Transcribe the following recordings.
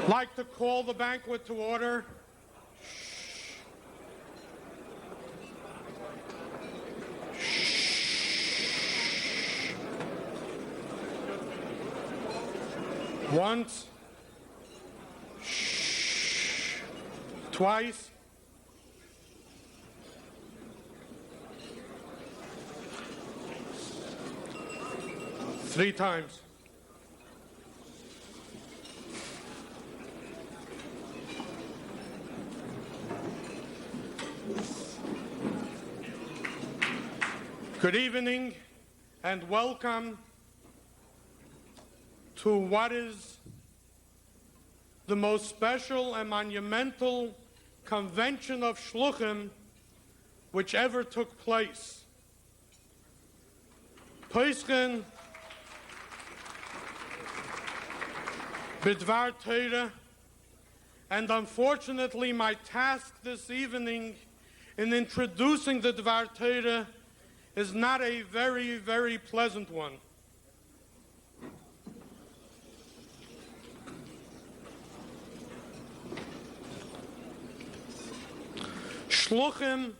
Like to call the banquet to order. Once. Twice. Three times. Good evening and welcome to what is the most special and monumental convention of Hashluchim which ever took place. Poischen B'Dvar Torah, and unfortunately my task this evening in introducing the Dvar Torah is not a very, very pleasant one. Shluchim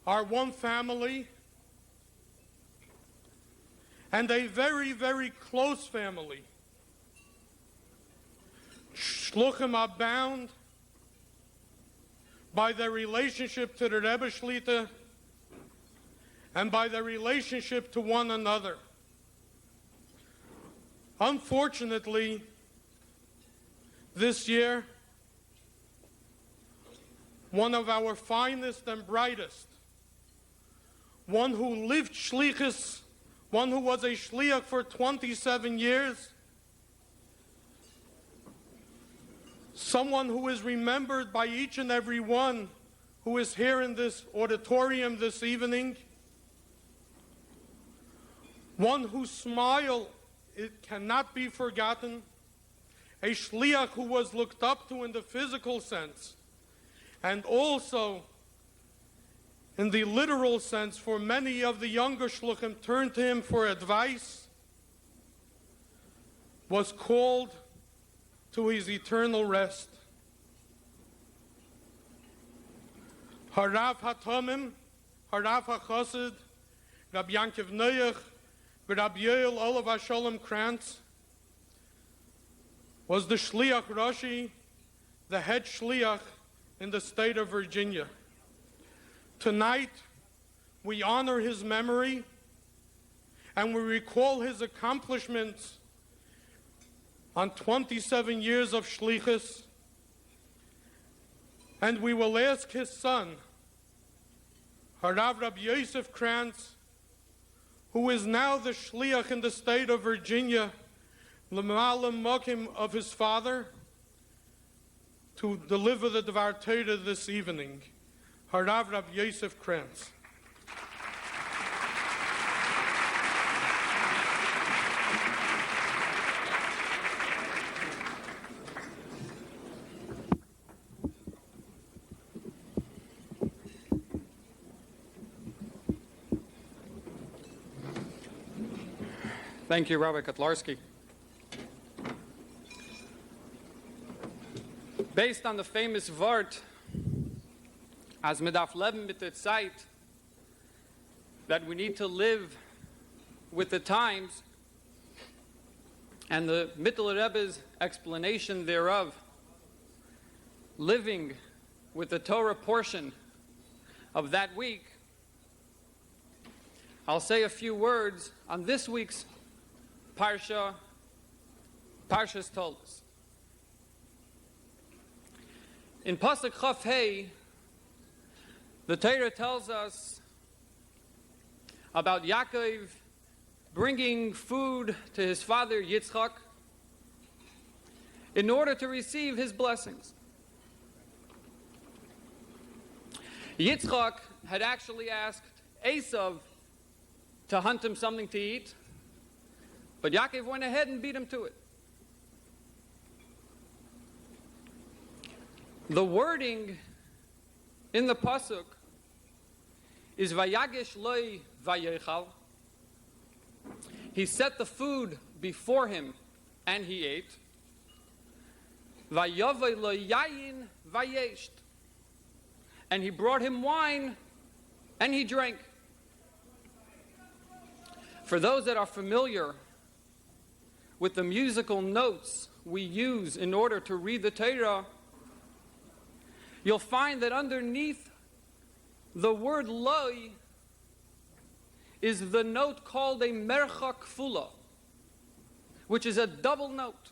are one family and a very, very close family. Shluchim are bound by their relationship to the Rebbe Shlita and by their relationship to one another. Unfortunately, this year, one of our finest and brightest, one who lived shlichus, one who was a shliach for 27 years, someone who is remembered by each and every one who is here in this auditorium this evening, one whose smile, it cannot be forgotten, a shliach who was looked up to in the physical sense, and also in the literal sense, for many of the younger shluchim turned to him for advice, was called to his eternal rest. Harav Hatamim, Harav HaChassid, Rabbi Yankiv Neuach, Rabbi Yoel Olav HaSholem Kranz, was the Shliach Rashi, the head Shliach in the state of Virginia. Tonight, we honor his memory and we recall his accomplishments on 27 years of Shlichus, and we will ask his son, Harav Rabbi Yosef Kranz, who is now the Shliach in the state of Virginia, L'Malam Mokim of his father, to deliver the Dvar Torah this evening. Harav Rabbi Yosef Kranz. Thank you, Rabbi Kotlarsky. Based on the famous Wort, as medaf leben mit der Zeit, that we need to live with the times, and the Mittler Rebbe's explanation thereof, living with the Torah portion of that week, I'll say a few words on this week's Parshas told us. In Pasuk Chof Hey, the Torah tells us about Yaakov bringing food to his father Yitzchak in order to receive his blessings. Yitzchak had actually asked Esav to hunt him something to eat, but Yaakov went ahead and beat him to it. The wording in the pasuk is Vayagesh loy vayechal. He set the food before him and he ate. Vayavay lo yayin vayesht. And he brought him wine and he drank. For those that are familiar with the musical notes we use in order to read the Torah, you'll find that underneath the word loy is the note called a mercha kfula, which is a double note.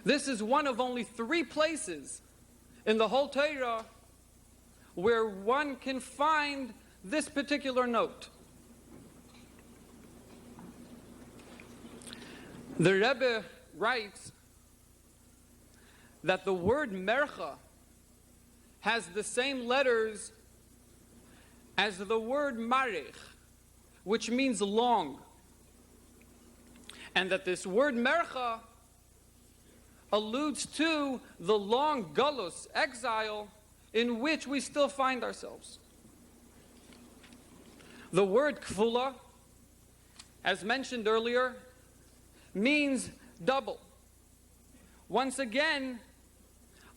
This is one of only 3 places in the whole Torah where one can find this particular note. The Rebbe writes that the word mercha has the same letters as the word marech, which means long. And that this word mercha alludes to the long galus, exile, in which we still find ourselves. The word kfula, as mentioned earlier, means double. Once again,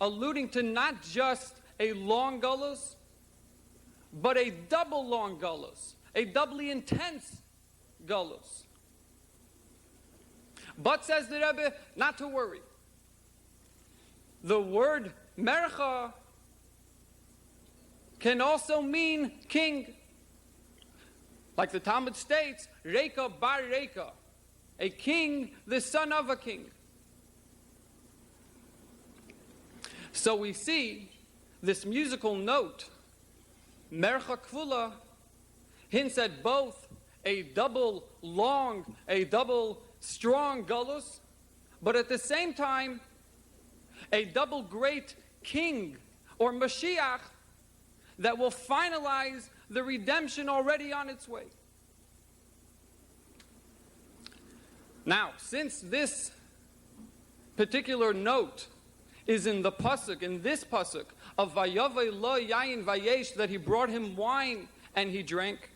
alluding to not just a long galus, but a double long galus, a doubly intense galus. But, says the Rebbe, not to worry. The word mercha can also mean king. Like the Talmud states, Reka bar Reka, a king, the son of a king. So we see this musical note, mercha kfula, hints at both a double long, a double strong galus, but at the same time, a double great king or Moshiach that will finalize the redemption already on its way. Now, since this particular note is in the pasuk, in this pasuk of Vayavay lo yayin vayesh, that he brought him wine and he drank,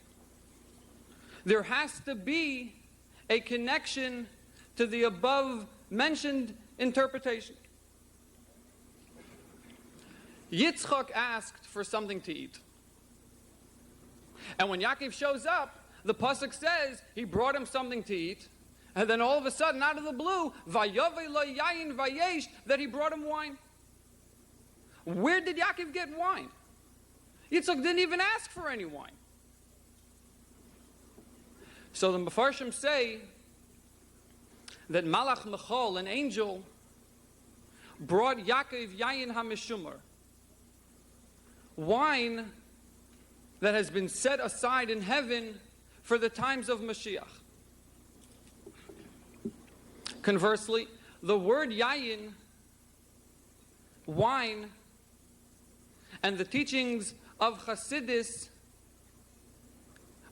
there has to be a connection to the above mentioned interpretation. Yitzchak asked for something to eat. And when Yaakov shows up, the pasuk says he brought him something to eat. And then all of a sudden, out of the blue, Vayavay lo yayin vayesh, that he brought him wine. Where did Yaakov get wine? Yitzchak didn't even ask for any wine. So the Mefarshim say that Malach Michal, an angel, brought Yaakov yayin hamishumar, wine that has been set aside in heaven for the times of Moshiach. Conversely, the word yayin, wine, and the teachings of Chassidus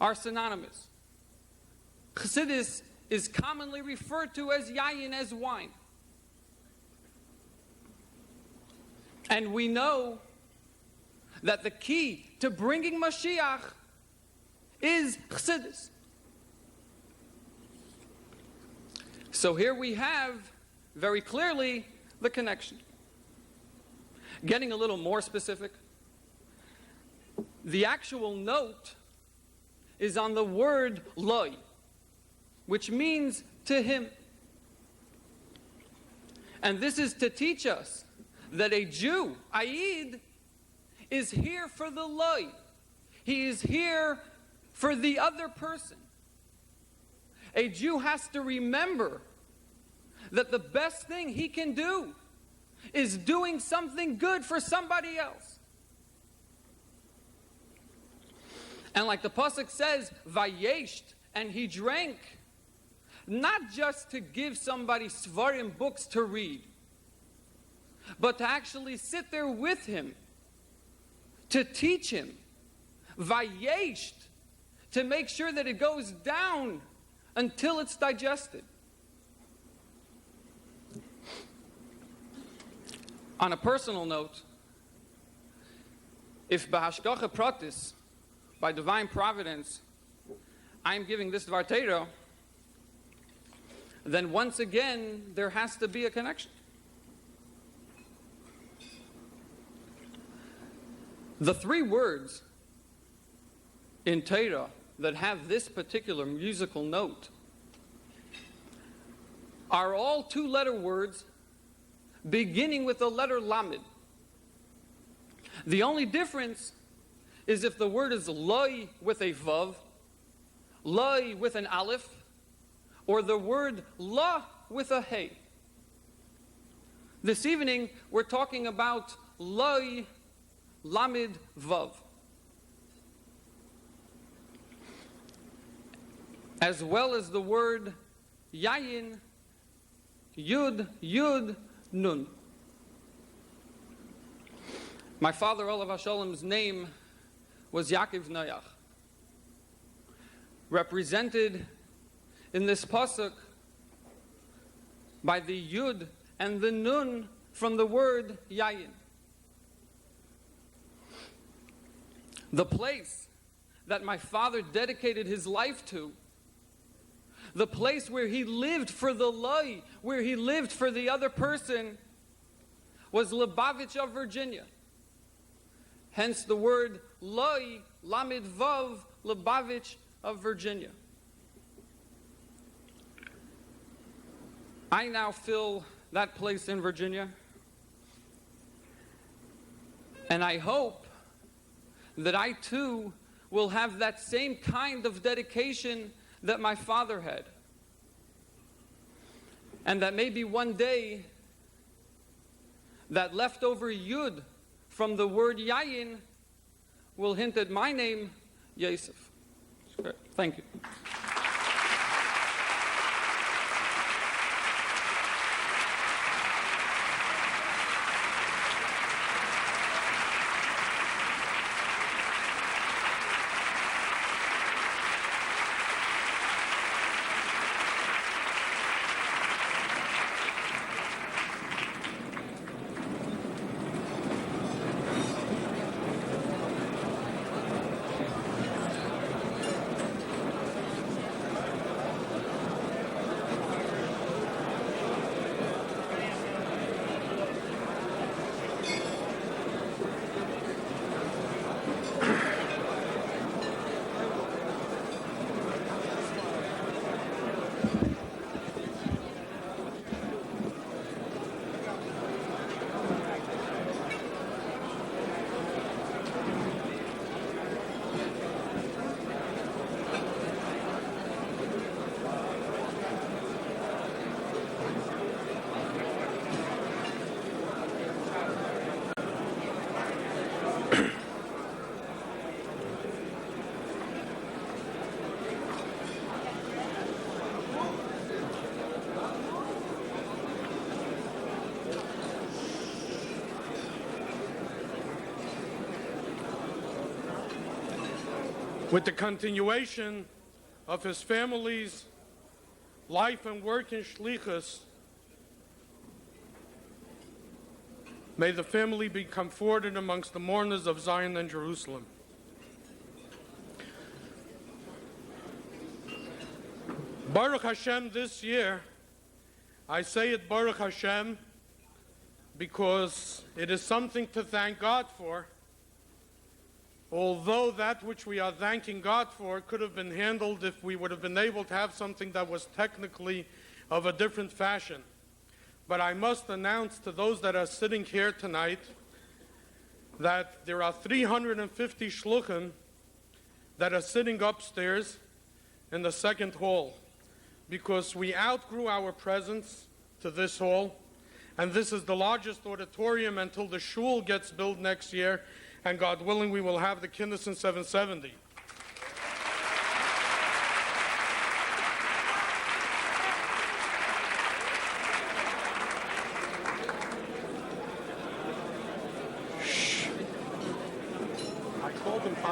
are synonymous. Chassidus is commonly referred to as yayin, as wine. And we know that the key to bringing Moshiach is Chassidus. So here we have very clearly the connection. Getting a little more specific, the actual note is on the word loy, which means to him. And this is to teach us that a Jew, Aid, is here for the loy. He is here for the other person. A Jew has to remember that the best thing he can do is doing something good for somebody else. And like the pasuk says, Vayesht, and he drank, not just to give somebody svarim, books to read, but to actually sit there with him, to teach him, vayesht, to make sure that it goes down until it's digested. On a personal note, if b'hashgacha pratis, by divine providence, I am giving this Dvar Torah, then once again there has to be a connection. The three words in Torah that have this particular musical note are all two-letter words beginning with the letter Lamed. The only difference is if the word is Loi with a Vav, Loi with an Aleph, or the word La with a Hey. This evening we're talking about Loi Lamed Vav. As well as the word Yayin Yud Yud Nun. My father, Olav Hashalim's name was Yaakov Noach, represented in this pasuk by the Yud and the Nun from the word Yayin. The place that my father dedicated his life to, the place where he lived for the Loi, where he lived for the other person, was Lubavitch of Virginia. Hence the word Loi, Lamed Vav, Lubavitch of Virginia. I now fill that place in Virginia, and I hope that I too will have that same kind of dedication that my father had. And that maybe one day that leftover Yud from the word Yayin will hint at my name, Yosef. Thank you. With the continuation of his family's life and work in Shlichus, may the family be comforted amongst the mourners of Zion and Jerusalem. Baruch Hashem this year, I say it Baruch Hashem because it is something to thank God for, although that which we are thanking God for could have been handled if we would have been able to have something that was technically of a different fashion. But I must announce to those that are sitting here tonight that there are 350 shluchim that are sitting upstairs in the second hall because we outgrew our presence to this hall, and this is the largest auditorium until the shul gets built next year, and God willing, we will have the Kinus in 770.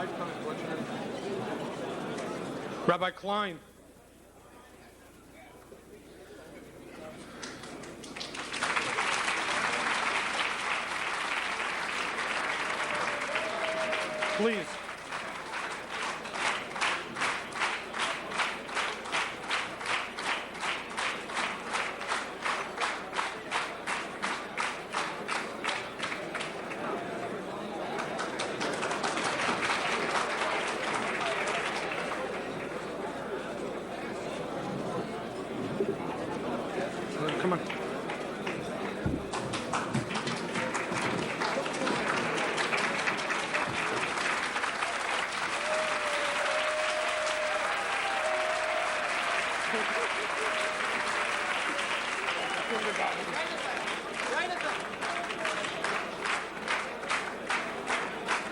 lifetime. What's your name? Rabbi Klein. Please. Come on.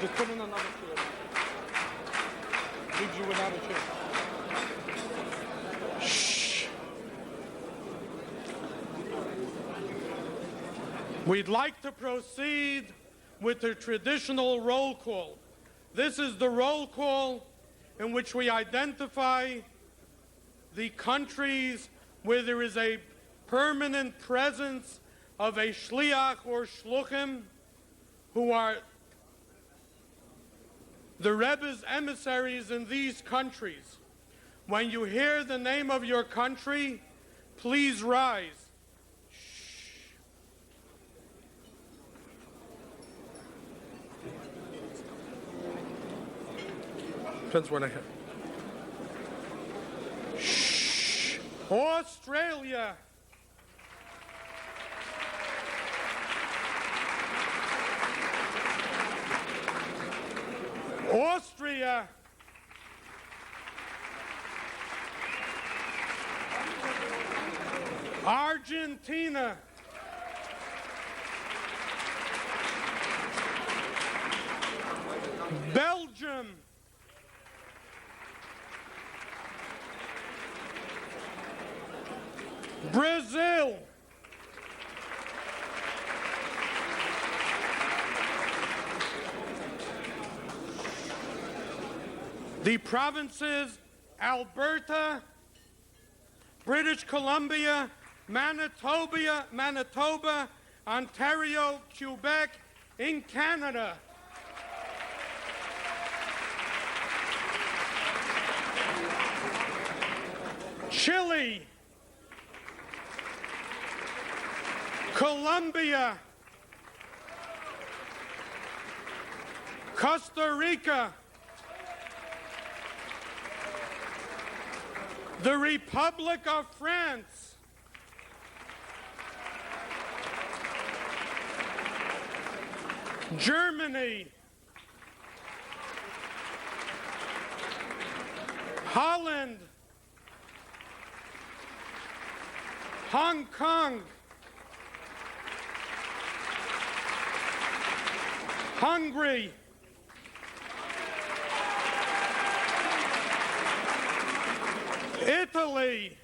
Just put in another chair. Leaves you without a chair. Shh. We'd like to proceed with the traditional roll call. This is the roll call in which we identify the countries where there is a permanent presence of a shliach or shluchim who are the Rebbe's emissaries in these countries. When you hear the name of your country, please rise. Shh. Depends what I have. Shh. Australia. Austria. Argentina. Belgium. Brazil. The provinces Alberta, British Columbia, Manitoba, Ontario, Quebec, in Canada. Chile, Colombia, Costa Rica, the Republic of France, Germany, Holland, Hong Kong, Hungary, Italy,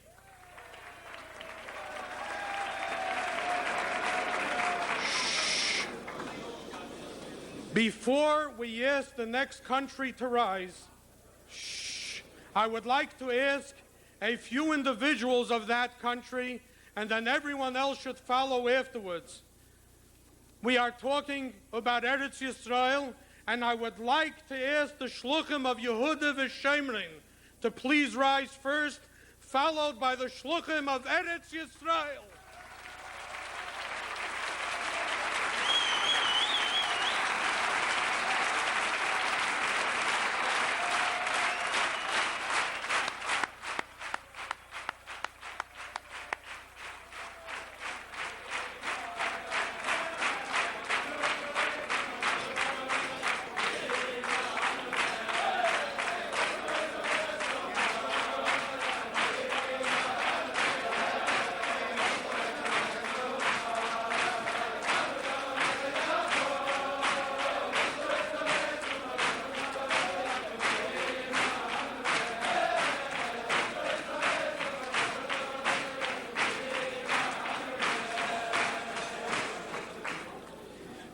before we ask the next country to rise, I would like to ask a few individuals of that country, and then everyone else should follow afterwards. We are talking about Eretz Yisrael, and I would like to ask the Shluchim of Yehuda v'Shemrin to please rise first, followed by the Shluchim of Eretz Yisrael.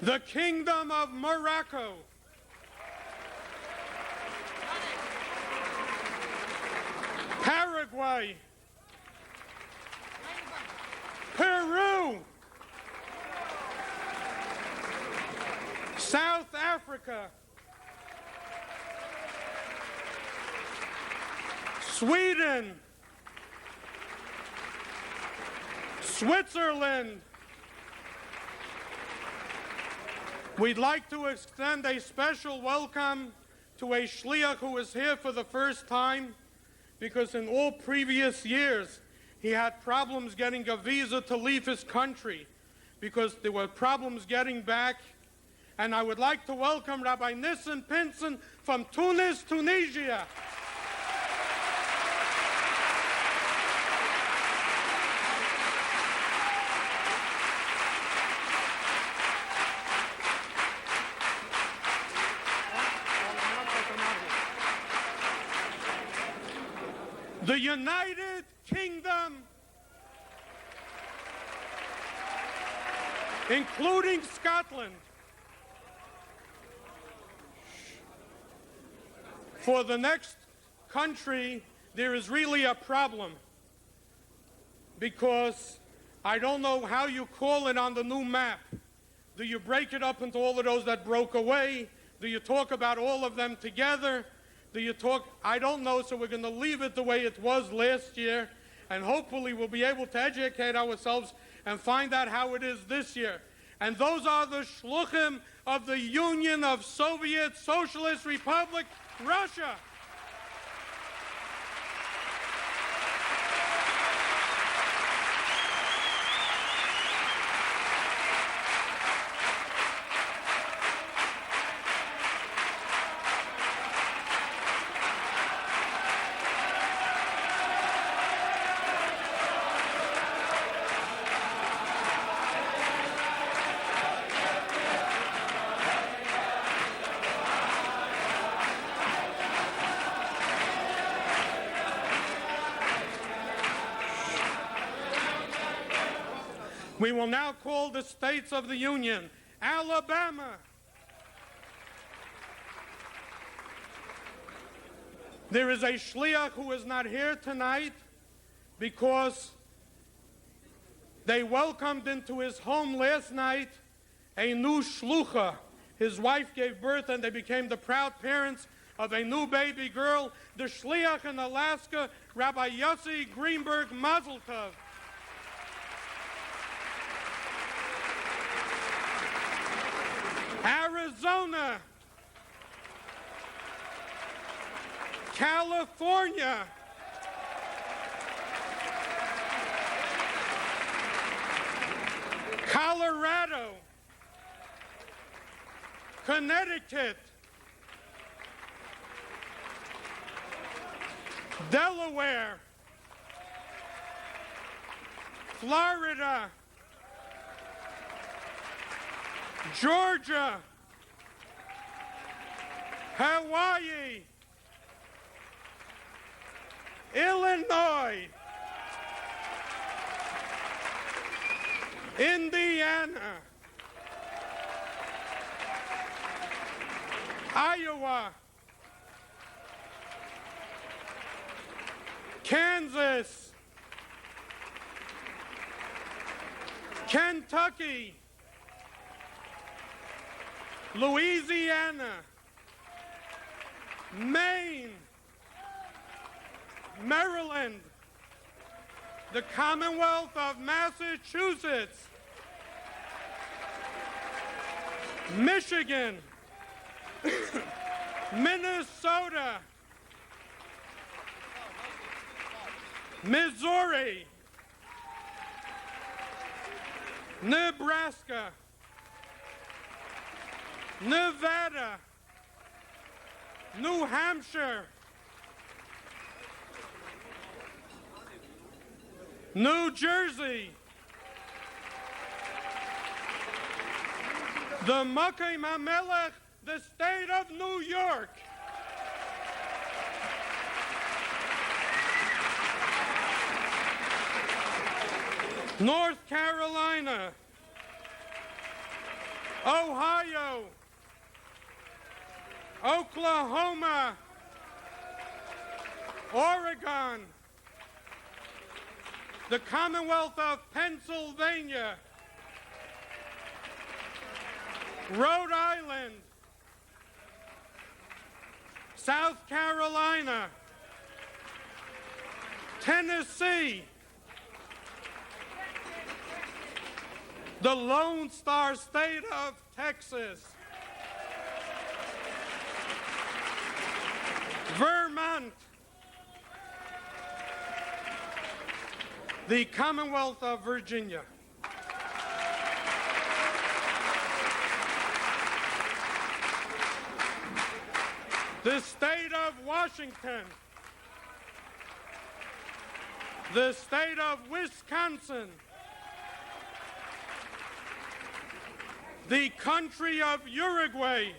The Kingdom of Morocco, Paraguay, Peru, South Africa, Sweden, Switzerland. We'd like to extend a special welcome to a shliach who is here for the first time, because in all previous years he had problems getting a visa to leave his country because there were problems getting back. And I would like to welcome Rabbi Nissen Pinson from Tunis, Tunisia. The United Kingdom, including Scotland. For the next country, there is really a problem, because I don't know how you call it on the new map. Do you break it up into all of those that broke away? Do you talk about all of them together? Do you talk? I don't know, so we're going to leave it the way it was last year, and hopefully we'll be able to educate ourselves and find out how it is this year. And those are the Shluchim of the Union of Soviet Socialist Republic, Russia. We will now call the states of the Union. Alabama. There is a shliach who is not here tonight because they welcomed into his home last night a new shlucha. His wife gave birth and they became the proud parents of a new baby girl. The shliach in Alaska, Rabbi Yossi Greenberg Mazel Tov. Arizona, California, Colorado, Connecticut, Delaware, Florida, Georgia, Hawaii, Illinois, Indiana, Iowa, Kansas, Kentucky, Louisiana, Maine, Maryland, the Commonwealth of Massachusetts, Michigan, Minnesota, Missouri, Nebraska, Nevada, New Hampshire, New Jersey, the Makim HaMelech, the state of New York, North Carolina, Ohio, Oklahoma, Oregon, the Commonwealth of Pennsylvania, Rhode Island, South Carolina, Tennessee, the Lone Star State of Texas, Vermont, the Commonwealth of Virginia. The state of Washington, the state of Wisconsin, the country of Uruguay,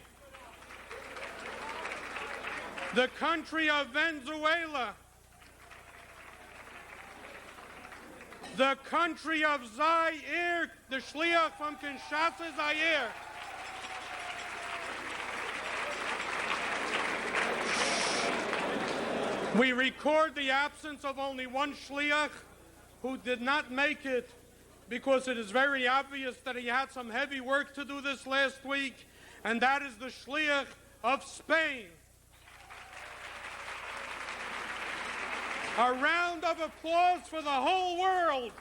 the country of Venezuela, the country of Zaire, the Shliach from Kinshasa, Zaire, we record the absence of only one Shliach who did not make it because it is very obvious that he had some heavy work to do this last week, and that is the Shliach of Spain. A round of applause for the whole world.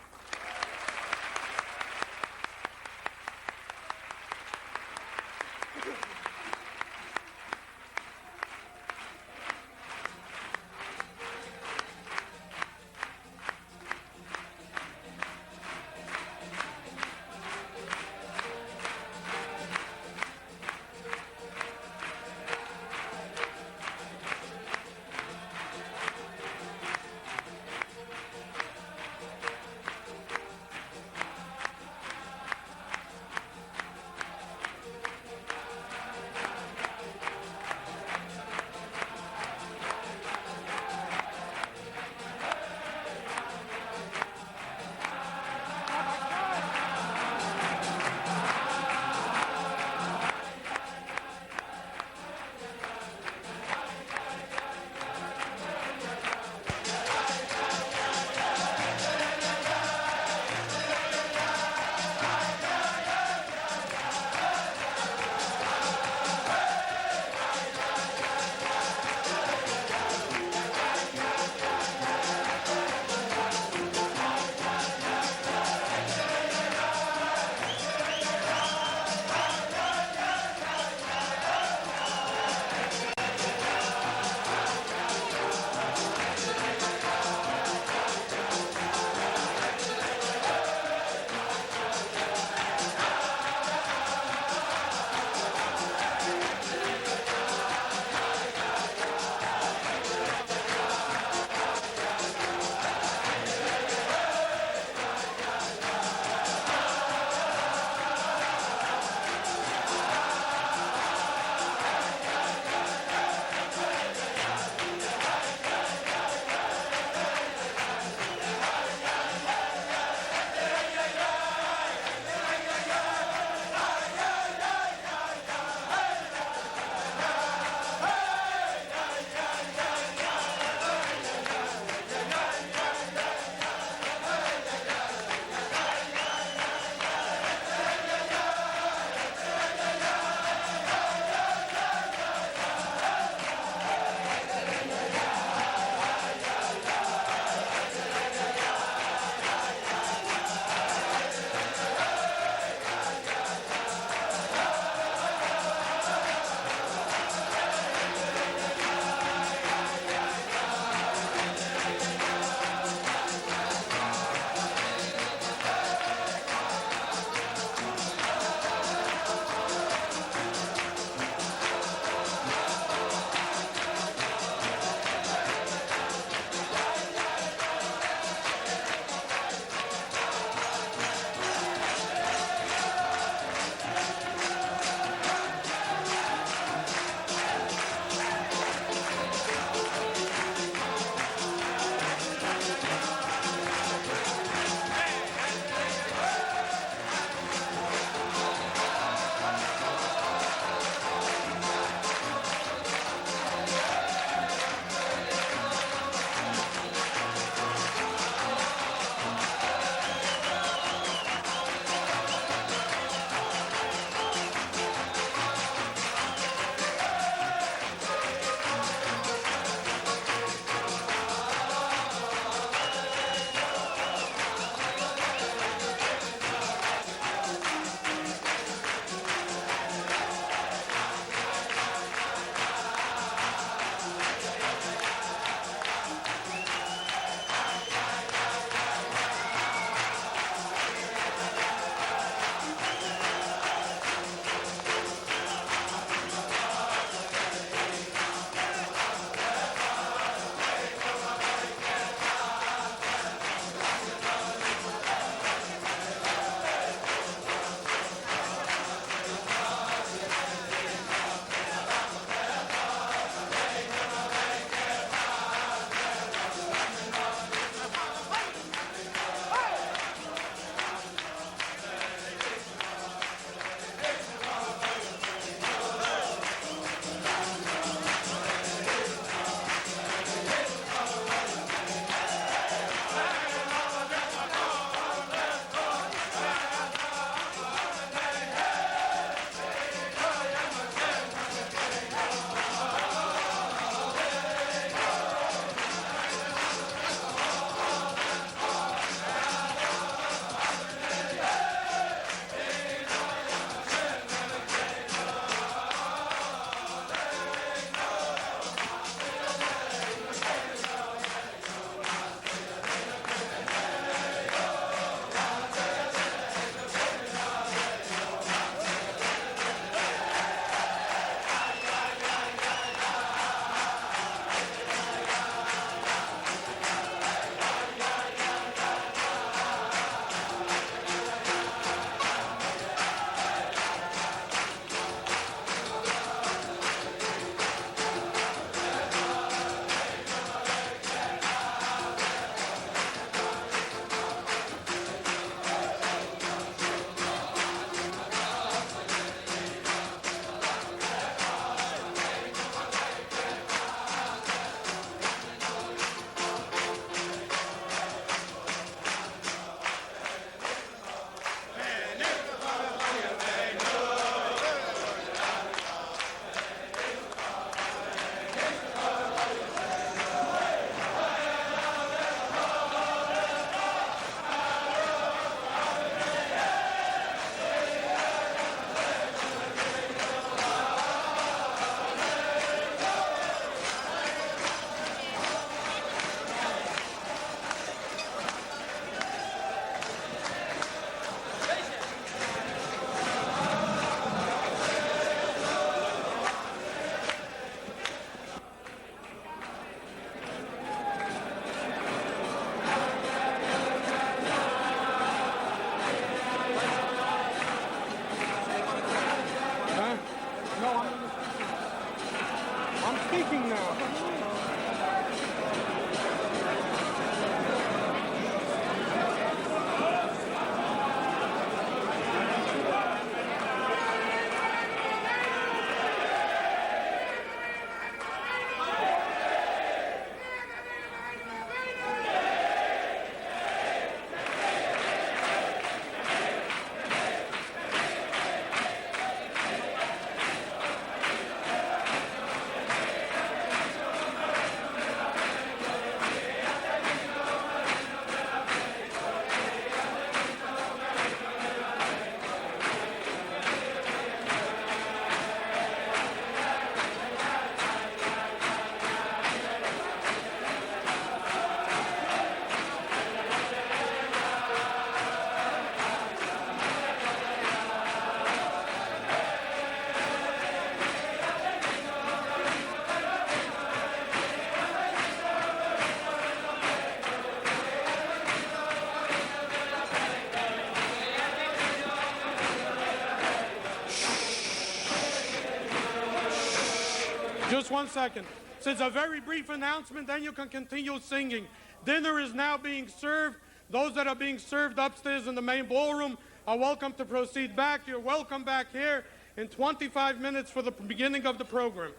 Just 1 second. Since a very brief announcement, then you can continue singing. Dinner is now being served. Those that are being served upstairs in the main ballroom are welcome to proceed back. You're welcome back here in 25 minutes for the beginning of the program.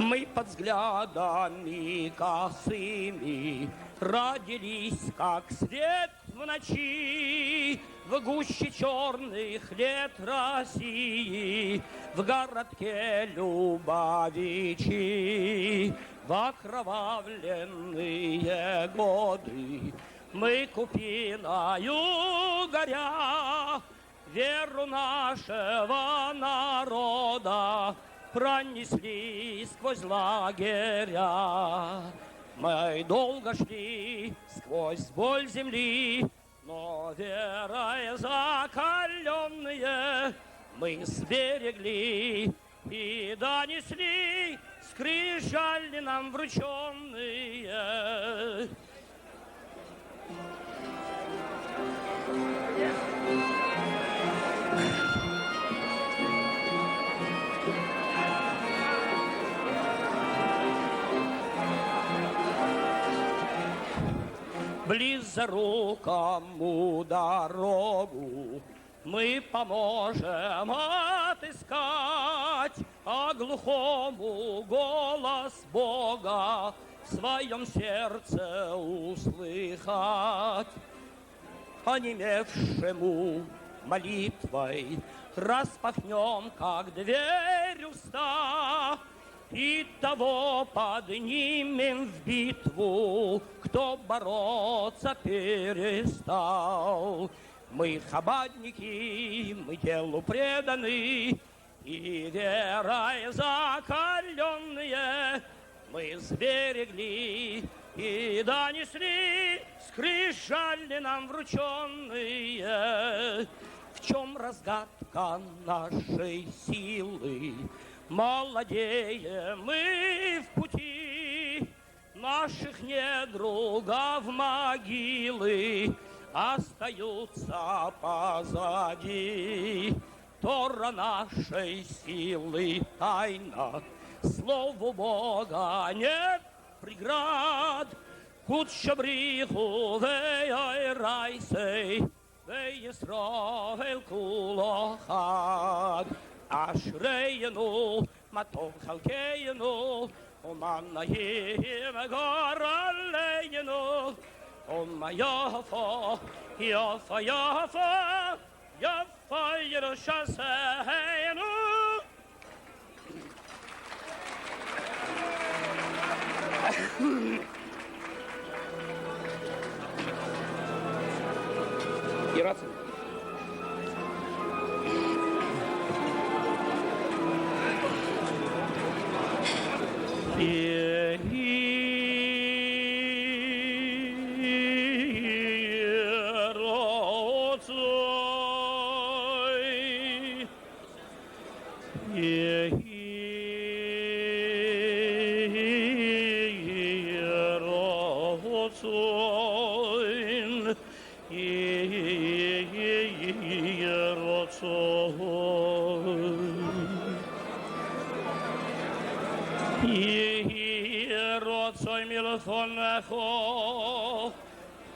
Мы под взглядами косыми родились, как свет в ночи, в гуще черных лет России, в городке Любавичи, в окровавленные годы мы купиною горя веру нашего народа пронесли сквозь лагеря. Мы долго шли сквозь боль земли, но верой закаленные мы сберегли и донесли скрижали нам врученные. Близорукому дорогу мы поможем отыскать, а глухому голос Бога в своем сердце услыхать. Онемевшему молитвой распахнем, как дверь уста, и того поднимем в битву, кто бороться перестал. Мы хабадники, мы делу преданы, и верой закаленные мы сберегли и донесли скрижали нам врученные. В чем разгадка нашей силы? Молодеем мы в пути, наших недругов могилы остаются позади. Тора нашей силы тайна, слову Бога нет преград. Куча бриху вей райсей, вей Исраэль кулохад. Ашрейну, матов халкейну, уманнаим горалейну, Яфа, Яфа, Яфа, Яфа, Yerushalayim. Ирация.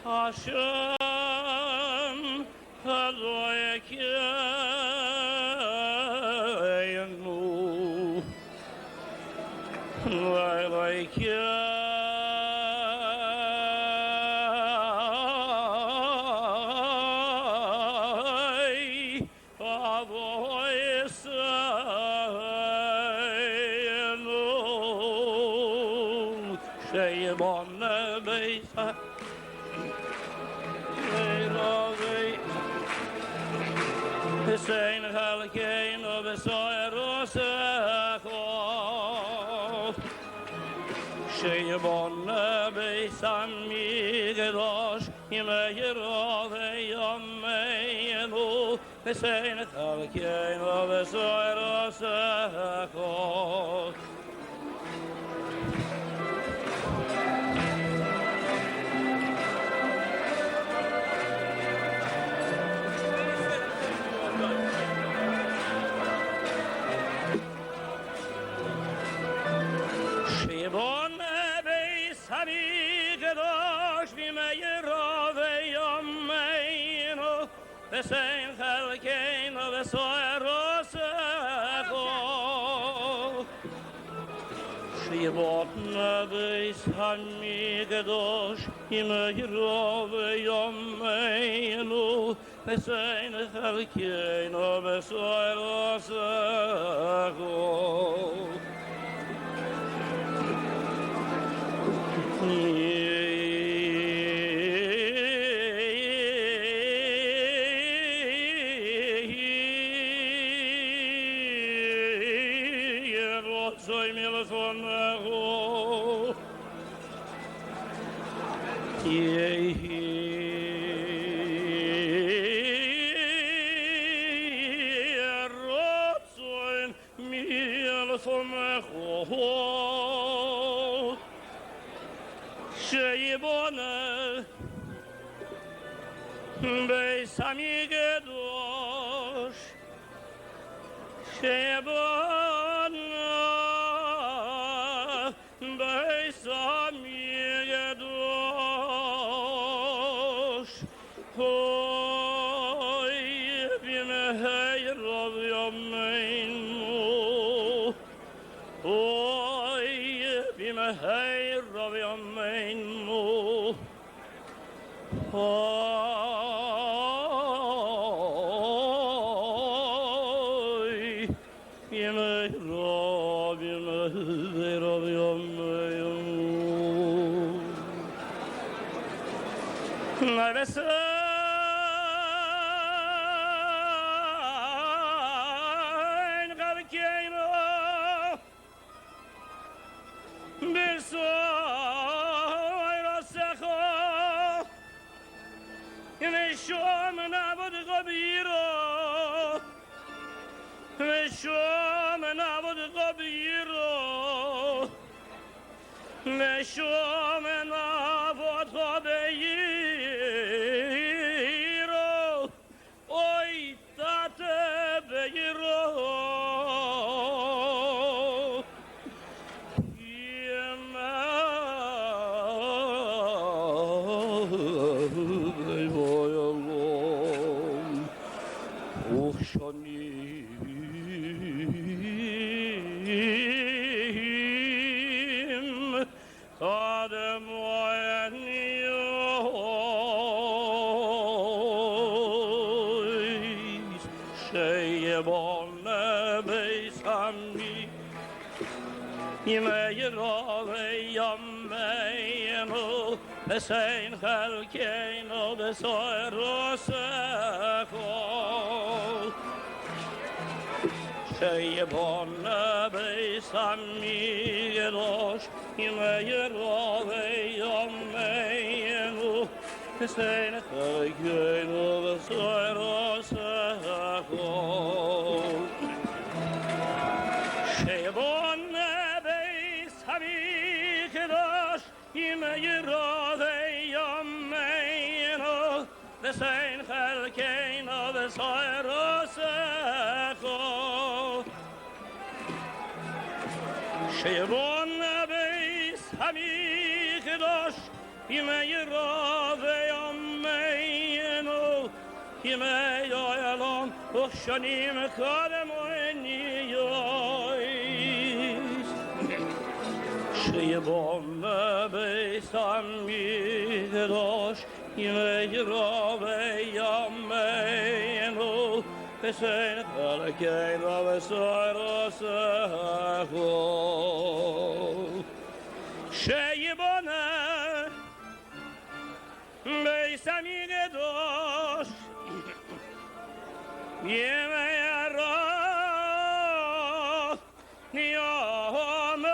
Hashem Eloheinu Elohei Avoiseinu Sheyibon Beisa Sein halkein of soerosecho Sheyabon beisami gedosh imeyirove yameinu Sein halkein of soerosecho Sein halkein of soerosecho Shivot nebeis hamigedosh imeyirove yameinu Sein halkein of soerosecho Mir from Chof Sheyibone Beis Hamigedosh Sheyibone Beis Hamigedosh Hoy b'mehei Rav Yameinu Hoy b'mehei Rav Yameinu Hoy b'mehei Rav Yameinu Nevesain Gavkeino Besoy Rosecho Meshom Navod Gabiro Meshom Navod Gabiro Meshom Navod Gabiro Oy Tate Beiro Besein Chalkeino Besoy Rosecho Sheyibon Beis Hamigedosh Yimeyirove Yomeinu Besein Chalkeino Besoy Rosecho Sheyibon Beis Hamigedosh Yimeyirove Yomeinu Besein Chalkeino Besoy Rosecho Sheyibon Beis Hamigedosh Yimeyirove Yomeinu Yimei Yoelom Ushanim Kadem Oeniyois Sheyibon Beis Hamigedosh Yimeyirove Yomeinu Besein Chalkeino Besoy Rosecho Sheyibon Beis Hamigedosh Yimeyirove Yomeinu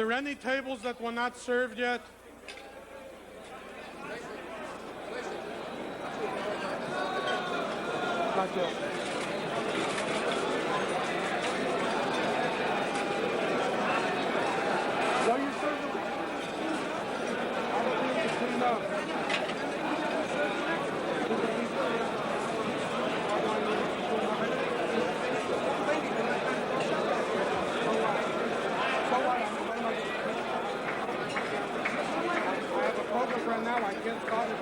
there any tables that were not served yet? Not yet. So you serve them? I don't think it's cleaned up. Right now, I can't start it.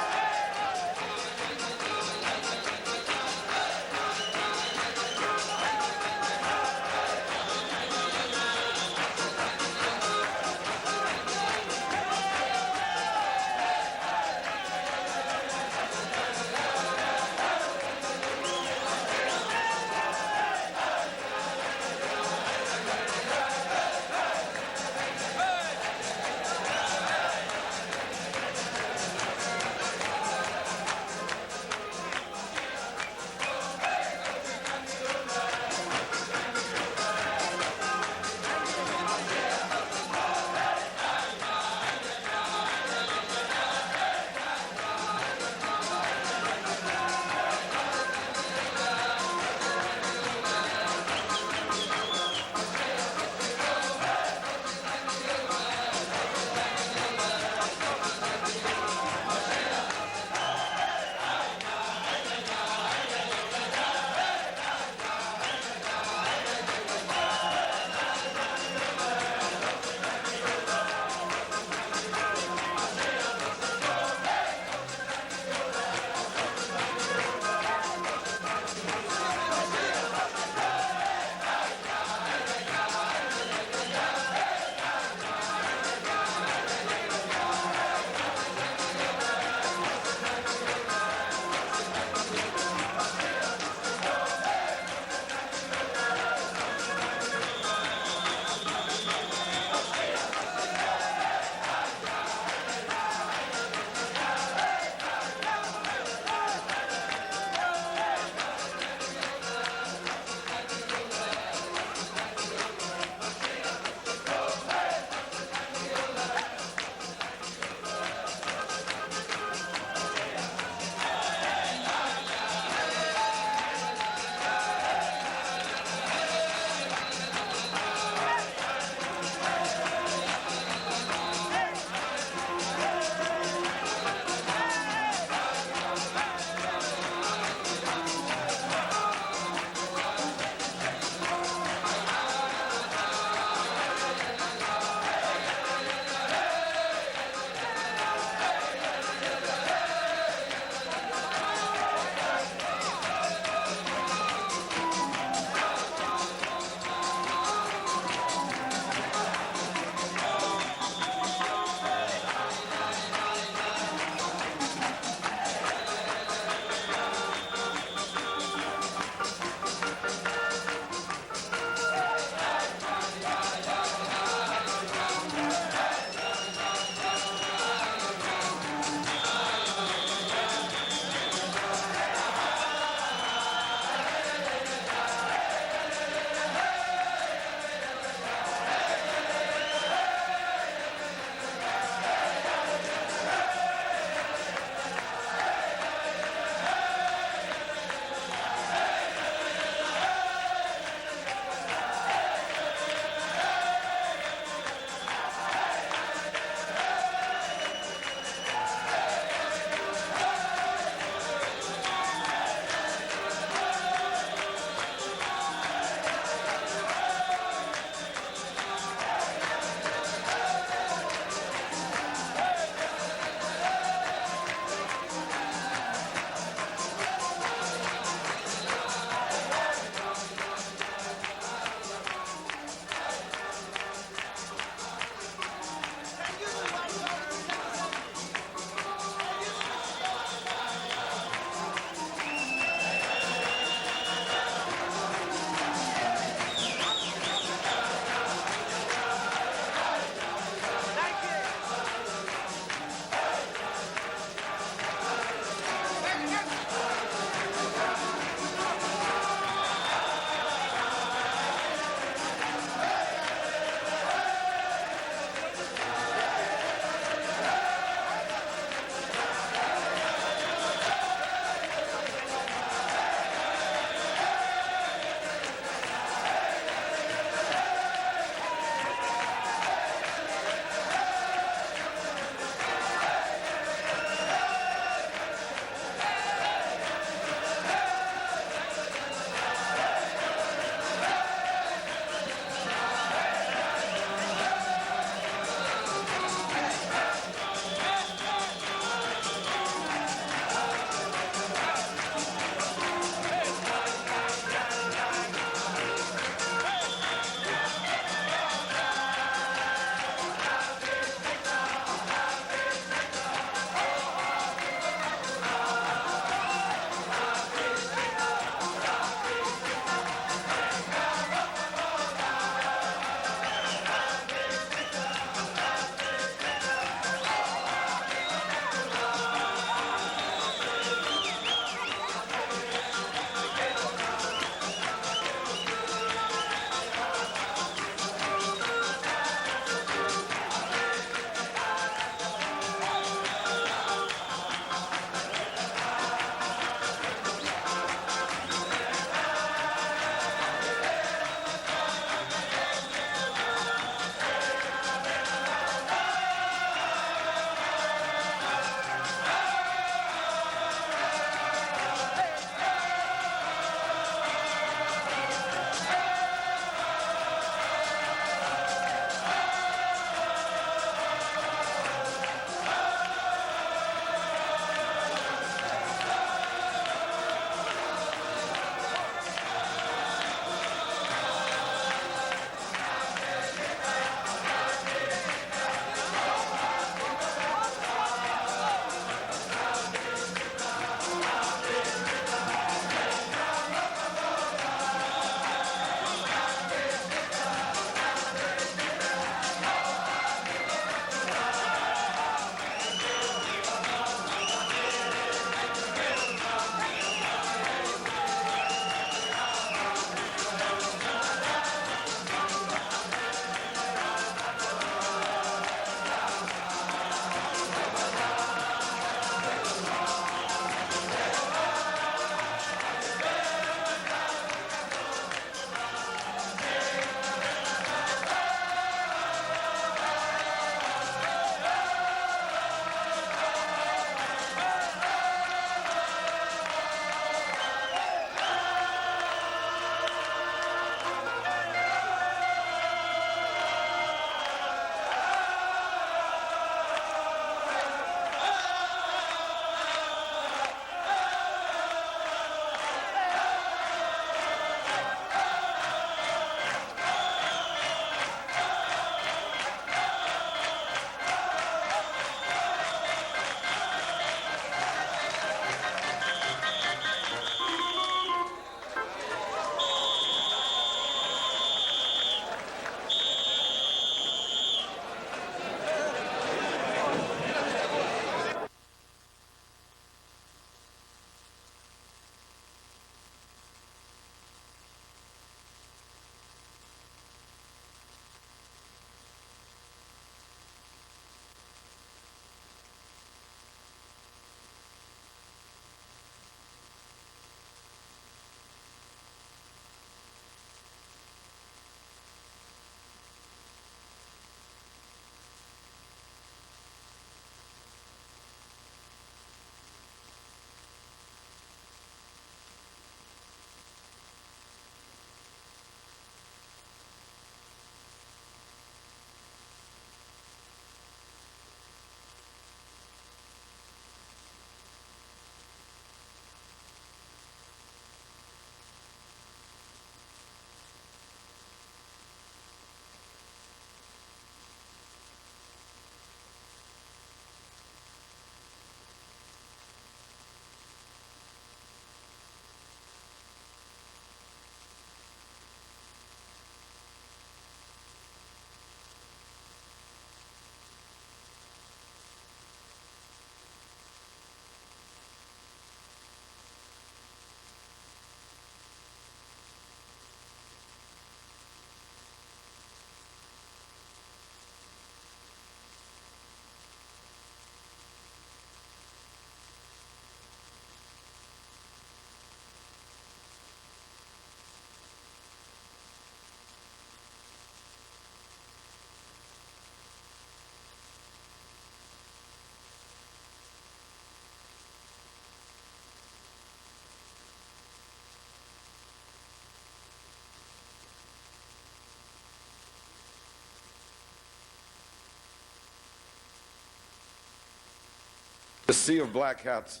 The sea of black hats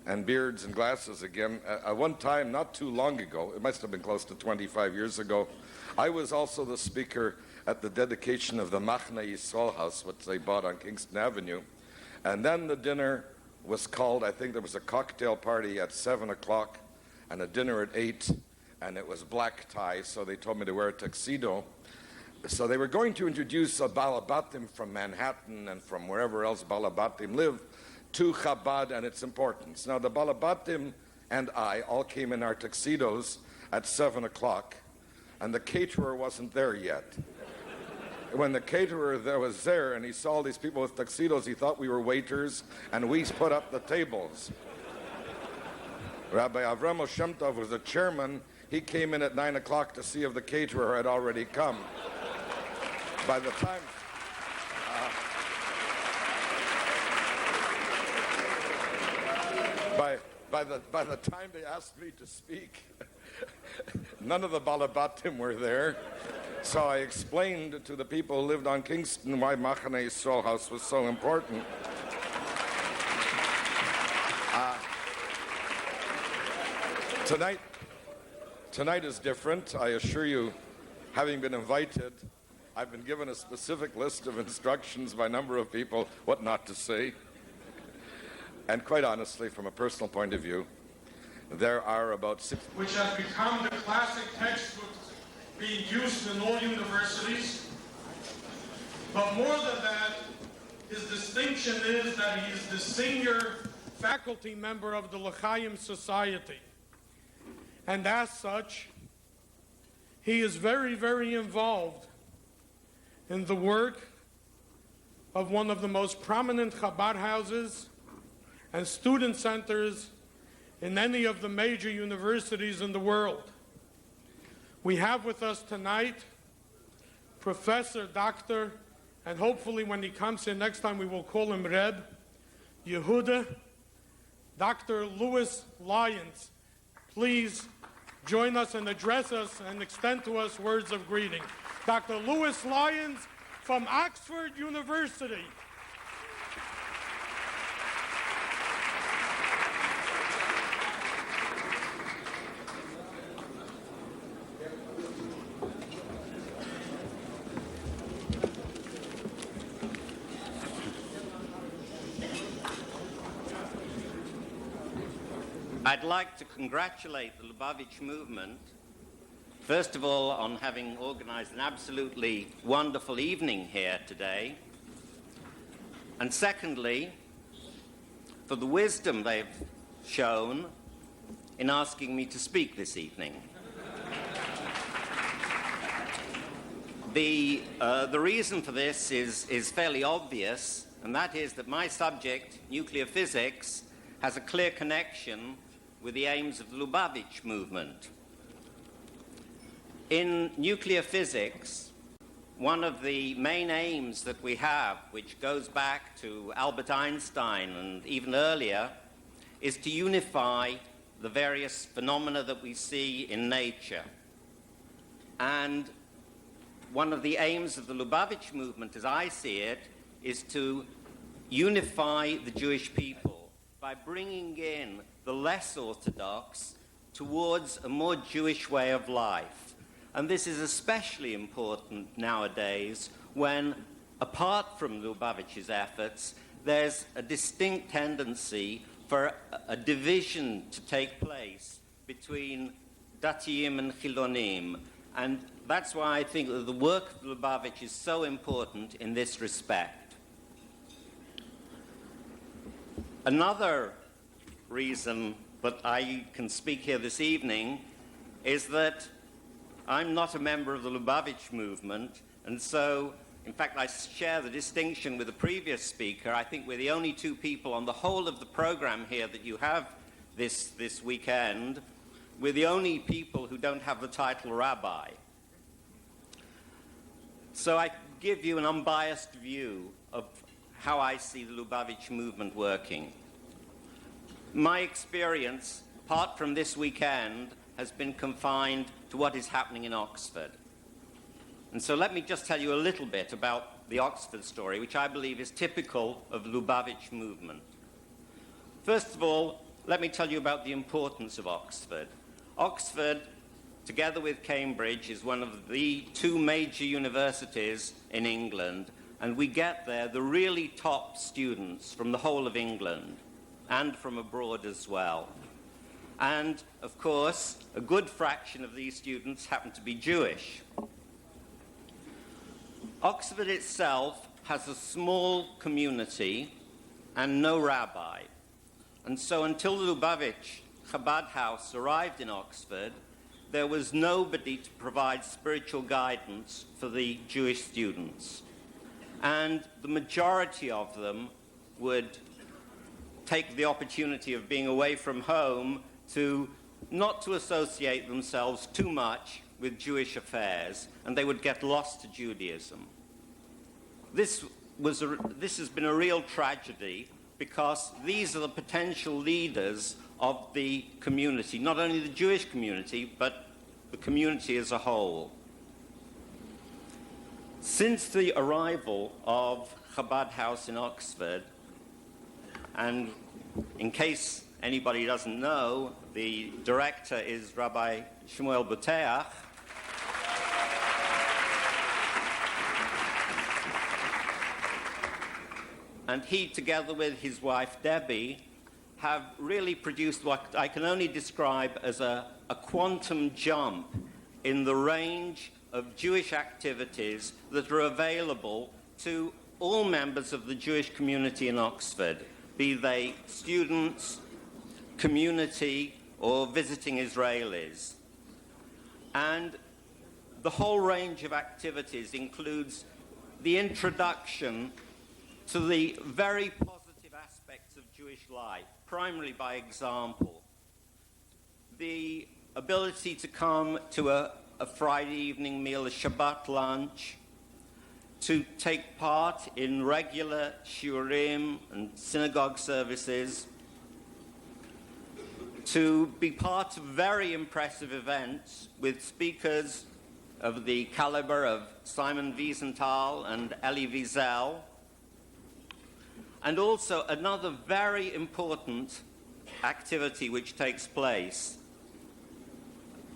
and beards and glasses again. At one time, not too long ago, it must have been close to 25 years ago, I was also the speaker at the dedication of the Machne Yisrael house, which they bought on Kingston Avenue. And then the dinner was called, I think there was a cocktail party at 7 o'clock and a dinner at 8, and it was black tie, so they told me to wear a tuxedo. So they were going to introduce a Balabatim from Manhattan and from wherever else Balabatim live to Chabad and its importance. Now the Balabatim and I all came in our tuxedos at 7 o'clock, and the caterer wasn't there yet. When the caterer was there and he saw all these people with tuxedos, he thought we were waiters, and we put up the tables. Rabbi Avrohom Shemtov was the chairman. He came in at 9 o'clock to see if the caterer had already come. By the time... By the time they asked me to speak, none of the Balabatim were there. So I explained to the people who lived on Kingston why Machane Yisrael House was so important. Tonight is different. I assure you, having been invited, I've been given a specific list of instructions by a number of people what not to say. And quite honestly, from a personal point of view, there are about 6... which has become the classic textbooks being used in all universities. But more than that, his distinction is that he is the senior faculty member of the L'chaim Society. And as such, he is very, very involved in the work of one of the most prominent Chabad houses and student centers in any of the major universities in the world. We have with us tonight Professor, Doctor, and hopefully when he comes here next time we will call him Reb, Yehuda, Dr. Louis Lyons. Please join us and address us and extend to us words of greeting. Dr. Louis Lyons from Oxford University. I'd like to congratulate the Lubavitch movement, first of all, on having organized an absolutely wonderful evening here today, and secondly, for the wisdom they've shown in asking me to speak this evening. The reason for this is fairly obvious, and that is that my subject, nuclear physics, has a clear connection with the aims of the Lubavitch movement. In nuclear physics, one of the main aims that we have, which goes back to Albert Einstein and even earlier, is to unify the various phenomena that we see in nature. And one of the aims of the Lubavitch movement, as I see it, is to unify the Jewish people by bringing in the less orthodox towards a more Jewish way of life. And this is especially important nowadays when, apart from Lubavitch's efforts, there's a distinct tendency for a division to take place between Datiyim and Chilonim. And that's why I think that the work of Lubavitch is so important in this respect. Another reason that I can speak here this evening is that I'm not a member of the Lubavitch movement, and so, in fact, I share the distinction with the previous speaker. I think we're the only two people on the whole of the program here that you have this weekend. We're the only people who don't have the title rabbi. So I give you an unbiased view of how I see the Lubavitch movement working. My experience, apart from this weekend, has been confined to what is happening in Oxford. And so let me just tell you a little bit about the Oxford story, which I believe is typical of the Lubavitch movement. First of all, let me tell you about the importance of Oxford. Oxford, together with Cambridge, is one of the two major universities in England, and we get there the really top students from the whole of England and from abroad as well. And, of course, a good fraction of these students happen to be Jewish. Oxford itself has a small community and no rabbi. And so until the Lubavitch Chabad house arrived in Oxford, there was nobody to provide spiritual guidance for the Jewish students. And the majority of them would take the opportunity of being away from home to not to associate themselves too much with Jewish affairs, and they would get lost to Judaism. This has been a real tragedy because these are the potential leaders of the community, not only the Jewish community, but the community as a whole. Since the arrival of Chabad House in Oxford, and in case anybody doesn't know, the director is Rabbi Shmuel Boteach. And he, together with his wife Debbie, have really produced what I can only describe as a quantum jump in the range of Jewish activities that are available to all members of the Jewish community in Oxford, be they students, community, or visiting Israelis. And the whole range of activities includes the introduction to the very positive aspects of Jewish life, primarily by example. The ability to come to a Friday evening meal, a Shabbat lunch, to take part in regular shiurim and synagogue services, to be part of very impressive events with speakers of the caliber of Simon Wiesenthal and Elie Wiesel. And also another very important activity which takes place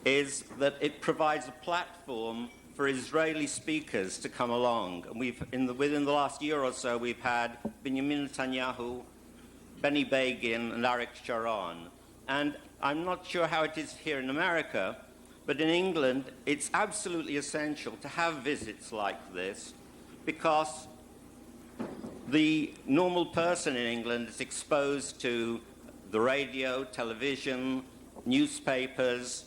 is that it provides a platform for Israeli speakers to come along. And within the last year or so, we've had Benjamin Netanyahu, Benny Begin, and Arik Sharon. And I'm not sure how it is here in America, but in England, it's absolutely essential to have visits like this because the normal person in England is exposed to the radio, television, newspapers,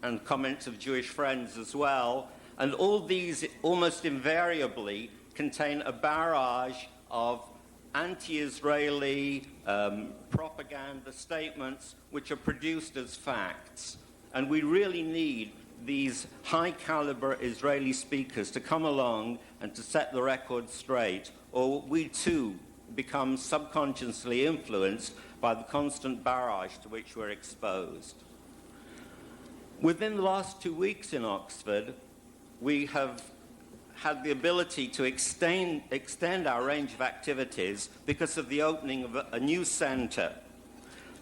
and comments of Jewish friends as well. And all these almost invariably contain a barrage of anti-Israeli propaganda statements which are produced as facts. And we really need these high-caliber Israeli speakers to come along and to set the record straight, or we too become subconsciously influenced by the constant barrage to which we're exposed. Within the last 2 weeks in Oxford, we have had the ability to extend our range of activities because of the opening of a new center.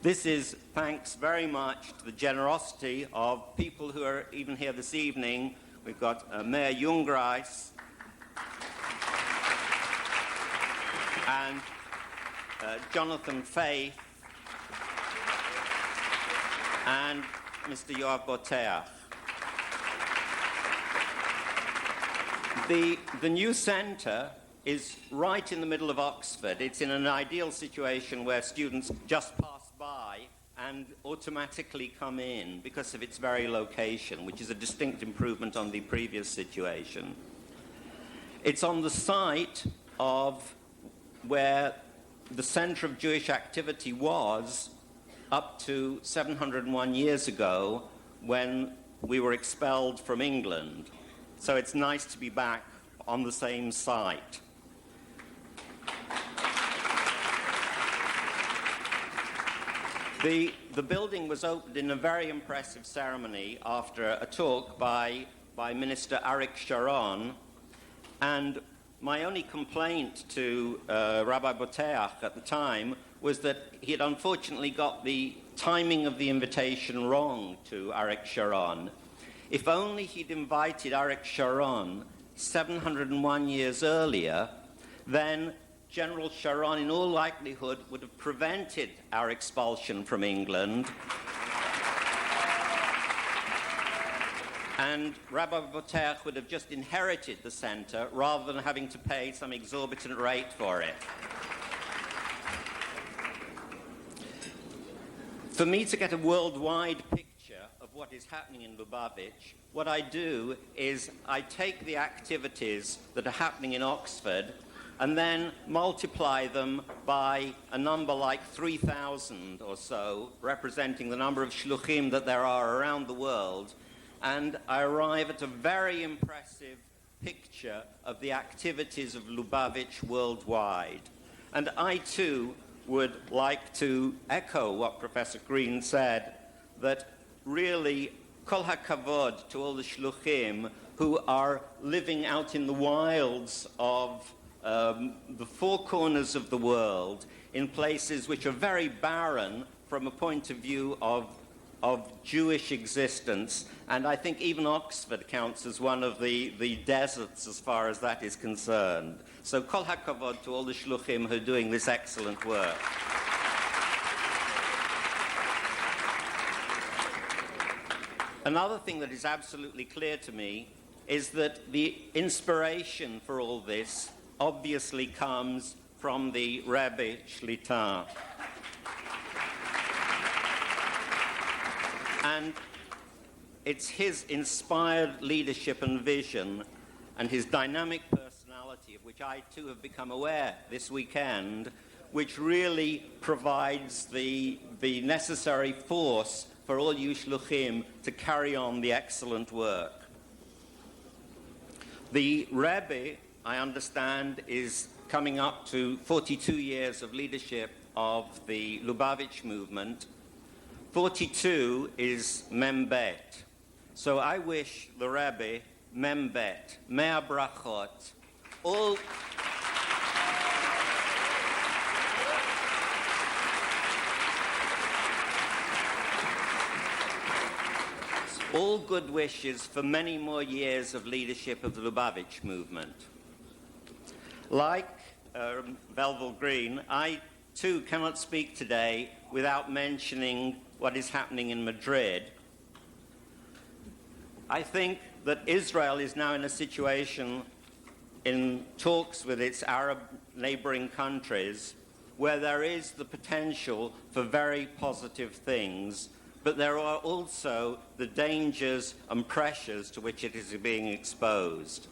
This is thanks very much to the generosity of people who are even here this evening. We've got Mayor Jungreis and Jonathan Faith and Mr. Yoav Boteach. The new center is right in the middle of Oxford. It's in an ideal situation where students just pass by and automatically come in because of its very location, which is a distinct improvement on the previous situation. It's on the site of where the center of Jewish activity was up to 701 years ago when we were expelled from England. So it's nice to be back on the same site. The building was opened in a very impressive ceremony after a talk by Minister Arik Sharon, and my only complaint to Rabbi Boteach at the time was that he had unfortunately got the timing of the invitation wrong to Arik Sharon. If only he'd invited Arik Sharon 701 years earlier, then General Sharon, in all likelihood, would have prevented our expulsion from England. And Rabbi Avrohom would have just inherited the center rather than having to pay some exorbitant rate for it. For me to get a worldwide picture of what is happening in Lubavitch, what I do is I take the activities that are happening in Oxford and then multiply them by a number like 3,000 or so, representing the number of shluchim that there are around the world, and I arrive at a very impressive picture of the activities of Lubavitch worldwide. And I, too, would like to echo what Professor Green said, that really, kol hakavod to all the shluchim who are living out in the wilds of the four corners of the world, in places which are very barren from a point of view of Jewish existence, and I think even Oxford counts as one of the deserts as far as that is concerned. So kol hakavod to all the shluchim who are doing this excellent work. Another thing that is absolutely clear to me is that the inspiration for all this obviously comes from the Rebbe Shlita. And it's his inspired leadership and vision and his dynamic personality, of which I too have become aware this weekend, which really provides the necessary force for all you shluchim to carry on the excellent work. The Rebbe, I understand, is coming up to 42 years of leadership of the Lubavitch movement. 42 is Membet. So I wish the Rebbe Membet, Mea Brachot, all good wishes for many more years of leadership of the Lubavitch movement. Like Velvel Green, I too cannot speak today without mentioning what is happening in Madrid. I think that Israel is now in a situation in talks with its Arab neighboring countries where there is the potential for very positive things, but there are also the dangers and pressures to which it is being exposed.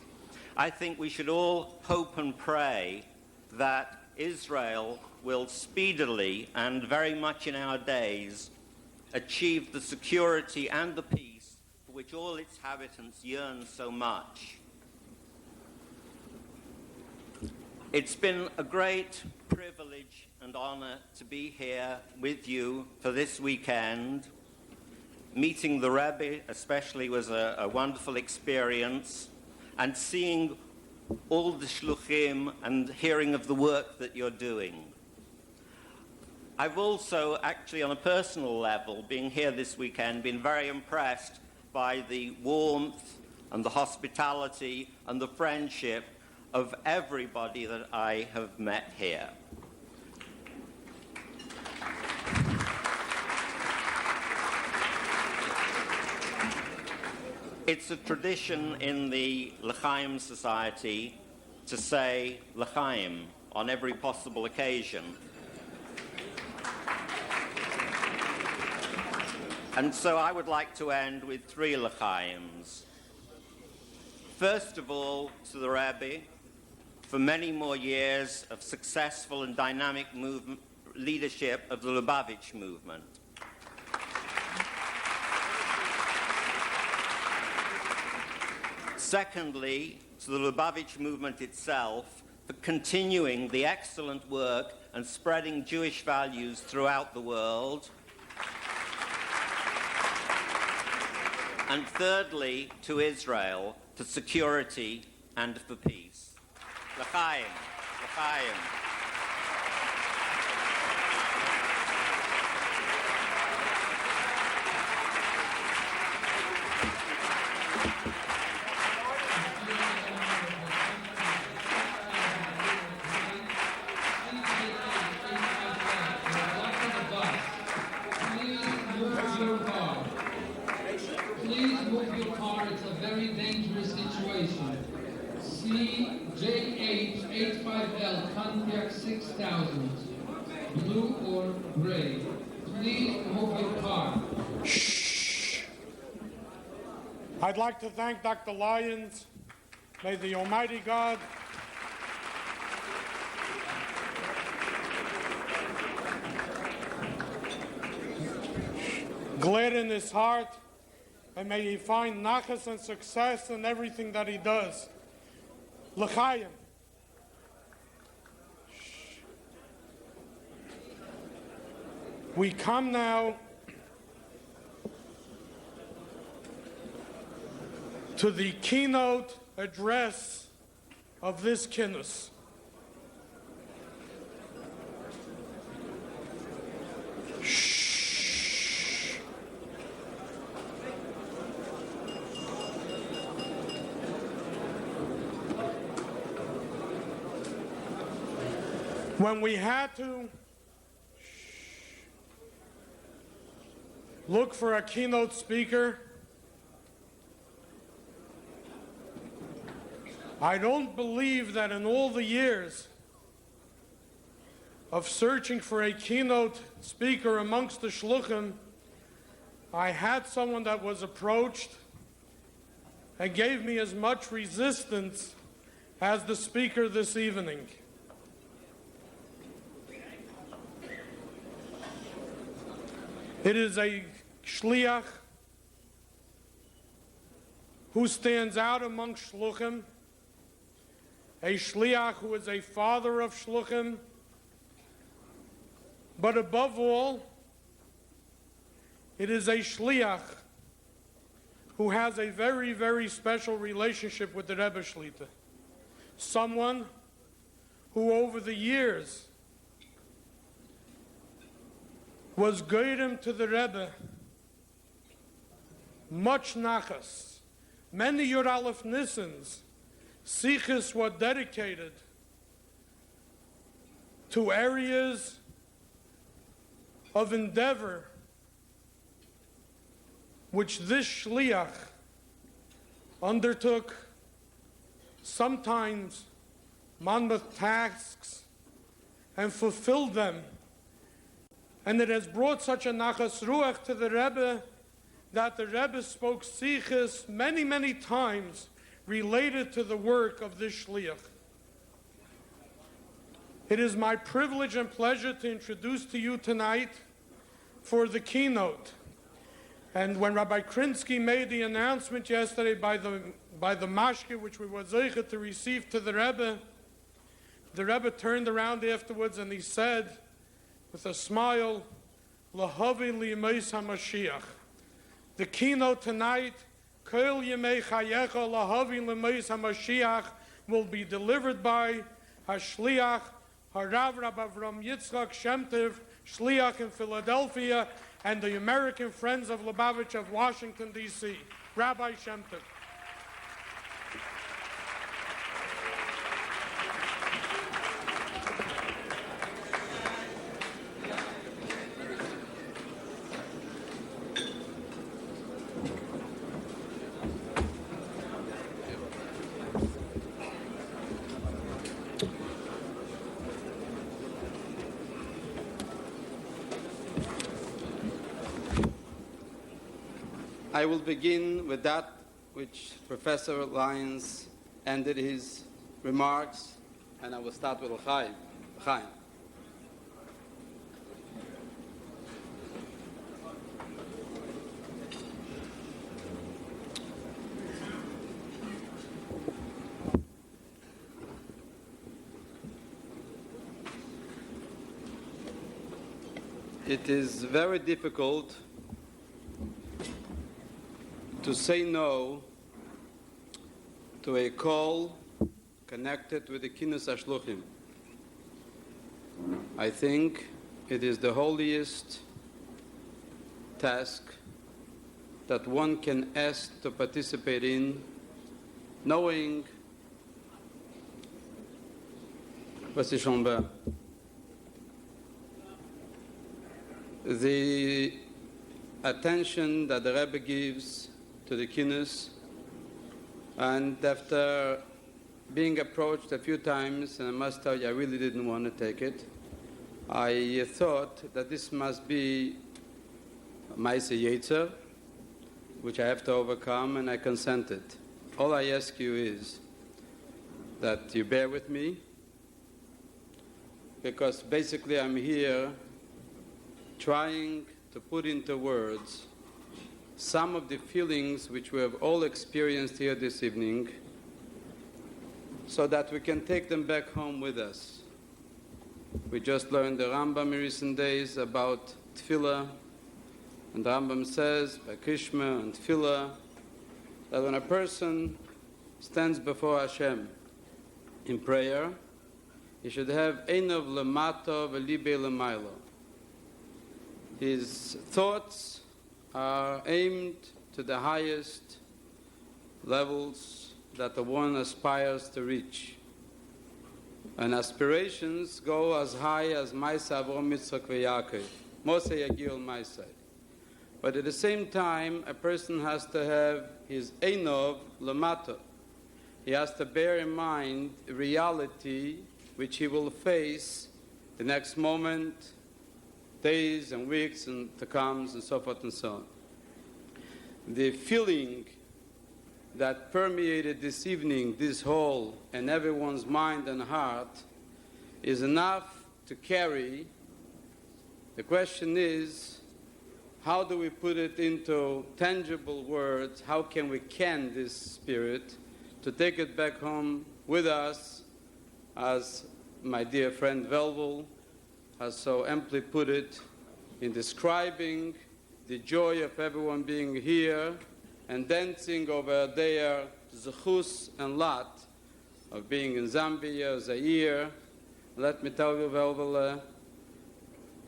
I think we should all hope and pray that Israel will speedily and very much in our days achieve the security and the peace for which all its inhabitants yearn so much. It's been a great privilege and honor to be here with you for this weekend. Meeting the Rebbe especially was a wonderful experience, and seeing all the shluchim and hearing of the work that you're doing. I've also, actually on a personal level, being here this weekend, been very impressed by the warmth and the hospitality and the friendship of everybody that I have met here. It's a tradition in the L'chaim Society to say L'chaim on every possible occasion. And so I would like to end with 3 L'chaims. First of all, to the Rebbe, for many more years of successful and dynamic leadership of the Lubavitch movement. Secondly, to the Lubavitch movement itself, for continuing the excellent work and spreading Jewish values throughout the world. And thirdly, to Israel, for security and for peace. L'chaim, l'chaim. CJH85L, Pontiac 6000, blue or gray. Please move your car. Shh. I'd like to thank Dr. Lyons. May the Almighty God gladden his heart, and may he find nachas and success in everything that he does. L'chaim. We come now to the keynote address of this Kinus. When we had to look for a keynote speaker, I don't believe that in all the years of searching for a keynote speaker amongst the Hashluchim, I had someone that was approached and gave me as much resistance as the speaker this evening. It is a shliach who stands out among shluchim, a shliach who is a father of shluchim, but above all, it is a shliach who has a very, very special relationship with the Rebbe Shlita. Someone who over the years was Gurion to the Rebbe, much nachas, many Yud Aleph Nissans, sichos were dedicated to areas of endeavor which this shliach undertook, sometimes mammoth tasks, and fulfilled them. And it has brought such a nachas ruach to the Rebbe that the Rebbe spoke sichos many, many times related to the work of this shliach. It is my privilege and pleasure to introduce to you tonight for the keynote. And when Rabbi Krinsky made the announcement yesterday by the mashke, which we were zeicha to receive to the Rebbe turned around afterwards and he said, with a smile, Lahavi li'meis HaMoshiach. The keynote tonight, Kol Yemei Chayecha Lahavi li'meis HaMoshiach, will be delivered by Hashliach, Harav Rabbi Avrohom Shemtov, Shliach in Philadelphia, and the American Friends of Lubavitch of Washington, D.C. Rabbi Shemtov. I will begin with that which Professor Lyons ended his remarks, and I will start with L'chaim. L'chaim. It is very difficult to say no to a call connected with the Kinus Hashluchim. I think it is the holiest task that one can ask to participate in, knowing the attention that the Rebbe gives to the Kinus, and after being approached a few times, and I must tell you, I really didn't want to take it. I thought that this must be Maise Yetzer, which I have to overcome, and I consented. All I ask you is that you bear with me, because basically I'm here trying to put into words some of the feelings which we have all experienced here this evening, so that we can take them back home with us. We just learned the Rambam in recent days about Tefillah, and the Rambam says by Krishma and Tefillah that when a person stands before Hashem in prayer, he should have Einov Lamato V'Libe L'Maylo. His thoughts are aimed to the highest levels that the one aspires to reach. And aspirations go as high as Maise Avrohom Yitzchak v'Yaakov, Moshe Yagil Maise. But at the same time, a person has to have his Einov Lamato. He has to bear in mind reality which he will face the next moment, days and weeks and to come, and so forth and so on. The feeling that permeated this evening, this hall, and everyone's mind and heart is enough to carry. The question is, how do we put it into tangible words? How can we can this spirit to take it back home with us, as my dear friend Velvel has so amply put it, in describing the joy of everyone being here and dancing over their zechus and lot of being in Zambia, Zaire. Let me tell you, Velvel,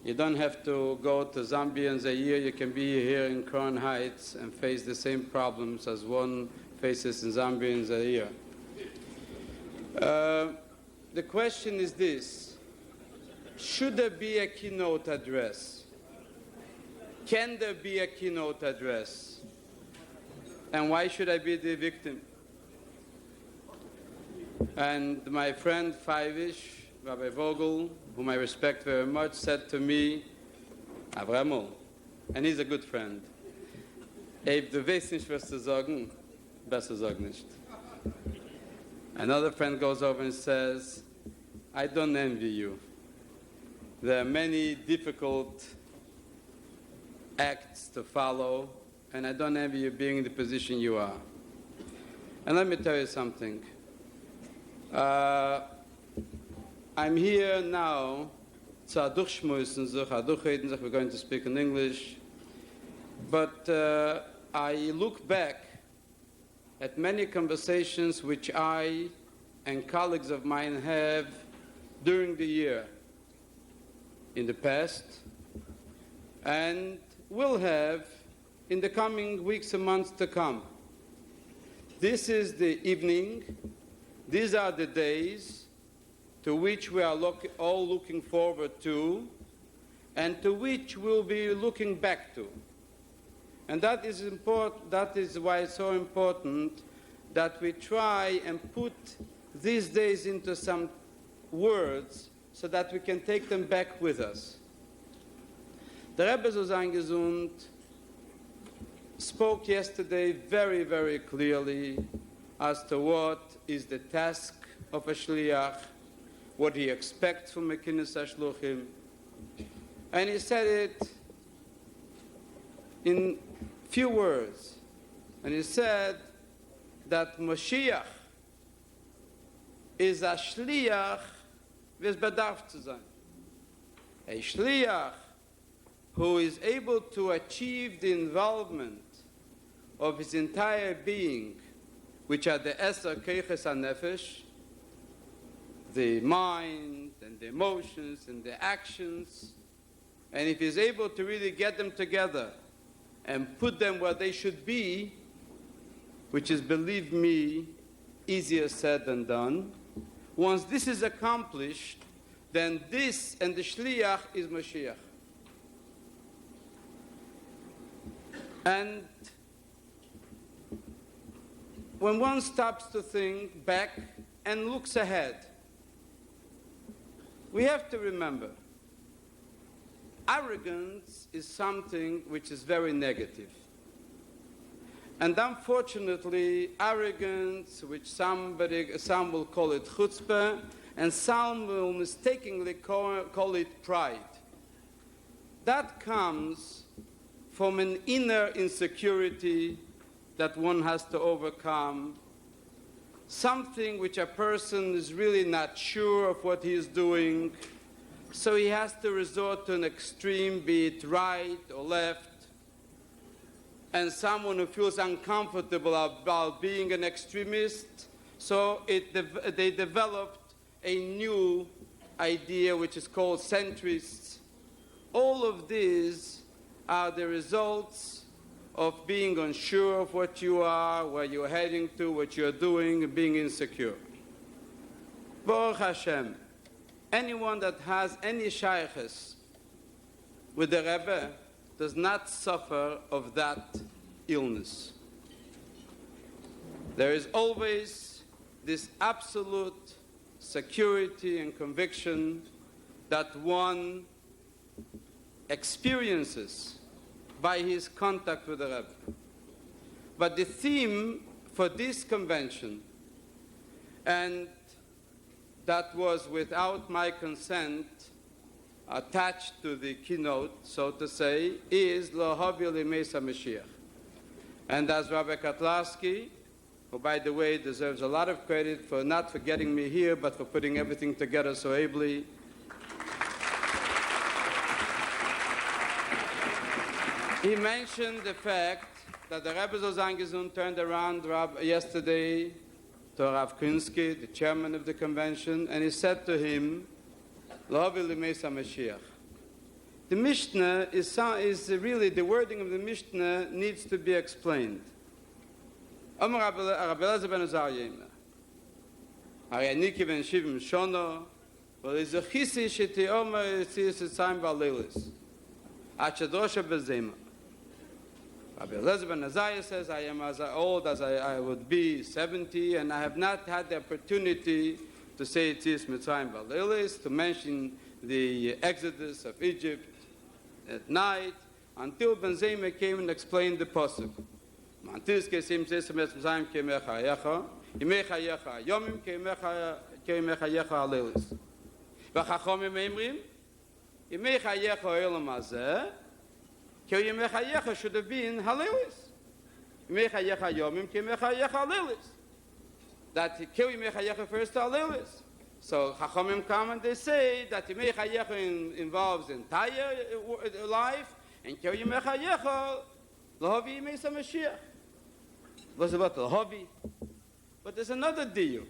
you don't have to go to Zambia and Zaire. You can be here in Crown Heights and face the same problems as one faces in Zambia and Zaire. The question is this: should there be a keynote address? Can there be a keynote address? And why should I be the victim? And my friend Feivish, Rabbi Vogel, whom I respect very much, said to me, Avraham, and he's a good friend, du weißt nicht, was zu sagen, besser sag nicht. Another friend goes over and says, I don't envy you. There are many difficult acts to follow, and I don't envy you being in the position you are. And let me tell you something. I'm here now, we're going to speak in English, but I look back at many conversations which I and colleagues of mine have during the year, in the past, and will have in the coming weeks and months to come. This is the evening, these are the days to which we are all looking forward to, and to which we'll be looking back to. And that is important. That is why it's so important that we try and put these days into some words so that we can take them back with us. The Rebbe Zuzan Gesund spoke yesterday very, very clearly as to what is the task of a shliach, what he expects from a Kinus Hashluchim. And he said it in few words. And he said that Moshiach is a shliach, wie es bedarf zu sein. A shliach who is able to achieve the involvement of his entire being, which are the Eser Keiches HaNefesh, the mind and the emotions and the actions, and if he's able to really get them together and put them where they should be, which is, believe me, easier said than done, once this is accomplished, then this and the Shliach is Moshiach. And when one stops to think back and looks ahead. We have to remember, arrogance is something which is very negative. And unfortunately, arrogance, which some will call it chutzpah, and some will mistakenly call it pride. That comes from an inner insecurity that one has to overcome, something which a person is really not sure of what he is doing, so he has to resort to an extreme, be it right or left, and someone who feels uncomfortable about being an extremist, so they developed a new idea which is called centrists. All of these are the results of being unsure of what you are, where you're heading to, what you're doing, and being insecure. Baruch Hashem, anyone that has any shaykhs with the Rebbe does not suffer of that illness. There is always this absolute security and conviction that one experiences by his contact with the Rebbe. But the theme for this convention, and that was without my consent attached to the keynote, so to say, is Lo Havi L'Meisa Mashiach. And as Rabbi Kotlarsky, who by the way deserves a lot of credit for not for getting me here, but for putting everything together so ably, he mentioned the fact that the Rebbe Zozangezun turned around yesterday to Rav Krinsky, the chairman of the convention, and he said to him, Lo Havi L'Meisa Mashiach. The Mishnah is really, the wording of the Mishnah needs to be explained. Omer Rabbi Elazar ben Azariah, Hari Aniki ben Shivim Shono, V'lizah Chisi Sheti Omer Yitzis Yitzayim V'Alelis, Achadosha B'Zema. Rabbi Elazar ben Azariah says, I am as old as I would be, 70, and I have not had the opportunity to say Yitzis Mitzrayim V'Alelis, to mention the exodus of Egypt at night, until Ben Zema came and explained the pasuk. Mantis kesim zes Mitzrayim kemecha yecha, imecha yecha yomim kemecha yecha alelis. V'chachomim emrim, imecha yecha olam hazeh, ki imecha yecha should have been halelis. Imecha yecha yomim kemecha yecha alelis. That ki imecha yecha first to alelis. So Chachamim come and they say that Yimei Chayecha involves entire life, and Kyo Yimei Chayecha, L'Havi Yimei Mashiach. Was about L'Havi. But there's another diyuk.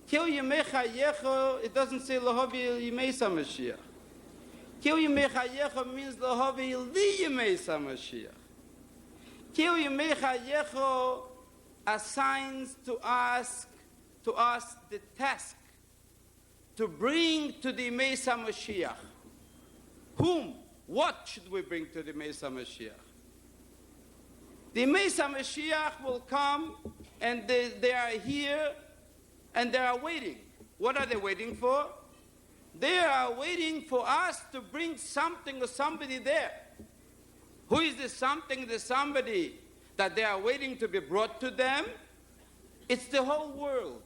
Kyo Yimei Chayecha, it doesn't say L'Havi Yimei Mashiach. Kyo Yimei Chayecha means L'Havi Li Yimei Mashiach. Kyo Yimei Chayecha assigns to us the task to bring to the Mesa Moshiach. Whom? What should we bring to the Mesa Moshiach? The Mesa Moshiach will come, and they are here, and they are waiting. What are they waiting for? They are waiting for us to bring something or somebody there. Who is the something, the somebody that they are waiting to be brought to them? It's the whole world.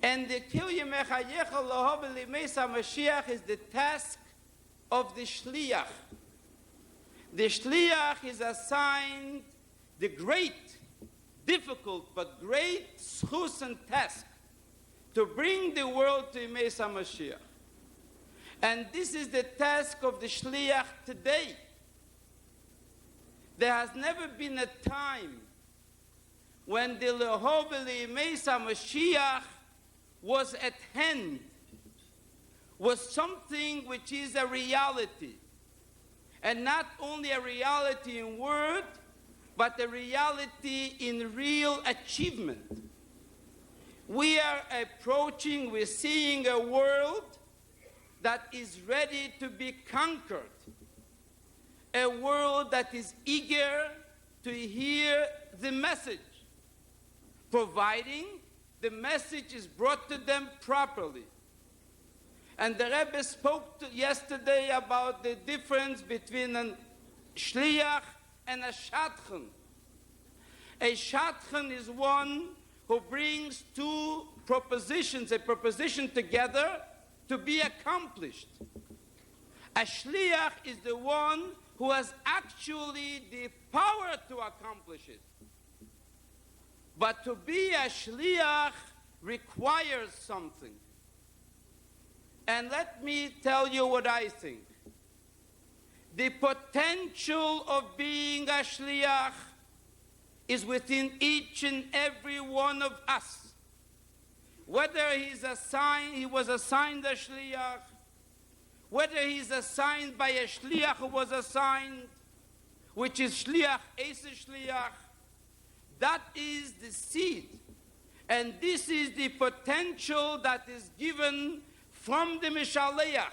And the Kil Yemechayecha L'Havi L'Meisa Mashiach is the task of the Shliach. The Shliach is assigned the great, difficult, but great schus and task to bring the world to Meisa Mashiach. And this is the task of the Shliach today. There has never been a time when the L'Havi L'Meisa Mashiach was at hand, was something which is a reality. And not only a reality in word, but a reality in real achievement. We are approaching, we're seeing a world that is ready to be conquered. A world that is eager to hear the message, providing the message is brought to them properly. And the Rebbe spoke yesterday about the difference between a shliach and a shadchan. A shadchan is one who brings two propositions, a proposition together to be accomplished. A shliach is the one who has actually the power to accomplish it. But to be a shliach requires something. And let me tell you what I think. The potential of being a shliach is within each and every one of us. Whether he was assigned a shliach, whether he's assigned by a shliach who was assigned, which is shliach, eis shliach, that is the seed. And this is the potential that is given from the Mishaleach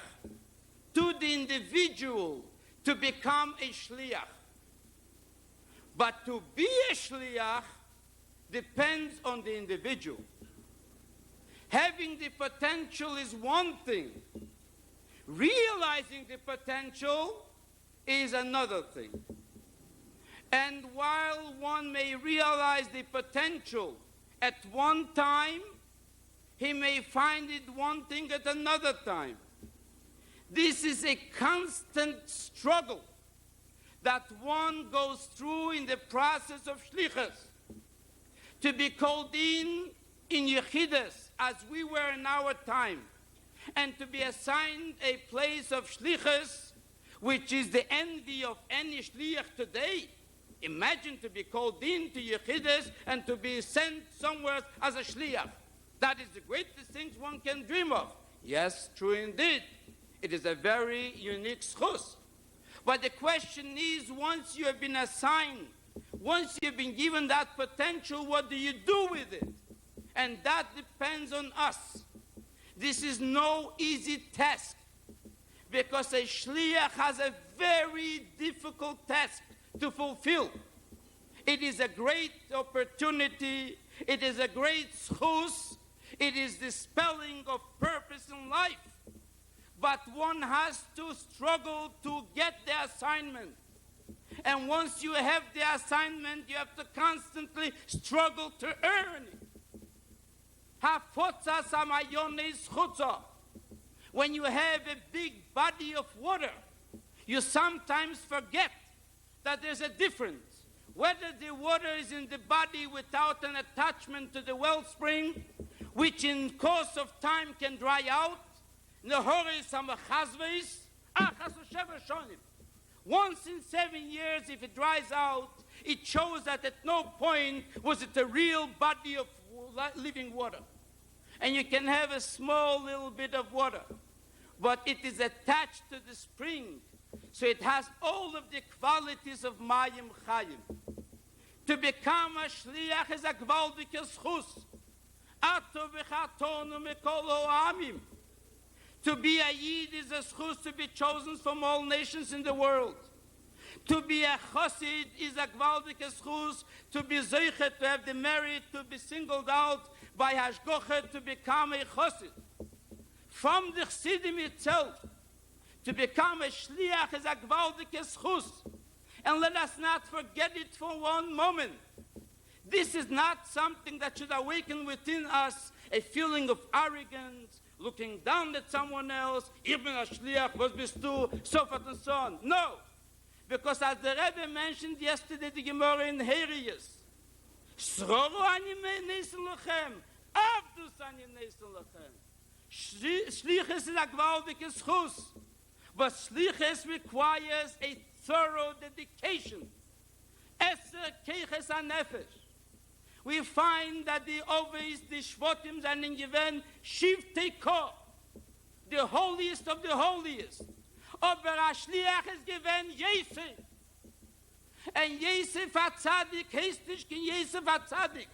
to the individual to become a shliach. But to be a shliach depends on the individual. Having the potential is one thing. Realizing the potential is another thing. And while one may realize the potential at one time, he may find it one thing at another time. This is a constant struggle that one goes through in the process of shlichus. To be called in Yechidas, as we were in our time, and to be assigned a place of shlichus, which is the envy of any shliach today. Imagine to be called in to Yechidas and to be sent somewhere as a shliach. That is the greatest thing one can dream of. Yes, true indeed. It is a very unique schus. But the question is, once you have been assigned, once you've been given that potential, what do you do with it? And that depends on us. This is no easy task, because a shliach has a very difficult task to fulfill. It is a great opportunity. It is a great schus. It is the spelling of purpose in life. But one has to struggle to get the assignment. And once you have the assignment, you have to constantly struggle to earn it. When you have a big body of water, you sometimes forget that there's a difference. Whether the water is in the body without an attachment to the wellspring, which in course of time can dry out, once in 7 years, if it dries out, it shows that at no point was it a real body of living water. And you can have a small little bit of water, but it is attached to the spring, so it has all of the qualities of Mayim Chayim. To become a shliach is a gewaltige schus. Ato v'chatonu mikol ha'amim. To be a Yid is a schus, to be chosen from all nations in the world. To be a chosid is a gewaltige schus, to be zeichet, to have the merit, to be singled out by Hashgoche to become a chosid. From the Chassidim itself, to become a shliach is a gewaltige schus. And let us not forget it for one moment. This is not something that should awaken within us a feeling of arrogance, looking down at someone else, even a shliach, was bist du, so forth and so on. No. Because as the Rebbe mentioned yesterday, the Gemara in Herius, Sroru ani neisen lochem, avdus ani neisen lochem. Shlichus is a gewaltige schus. But shlichus requires a thorough dedication. Eser keiches hanefesh. We find that the always the shvotim and in given shivtei ko, the holiest of the holiest. Aber a shliach is given Yosef. And Yosef HaTzadik heißt nicht Yosef HaTzadik,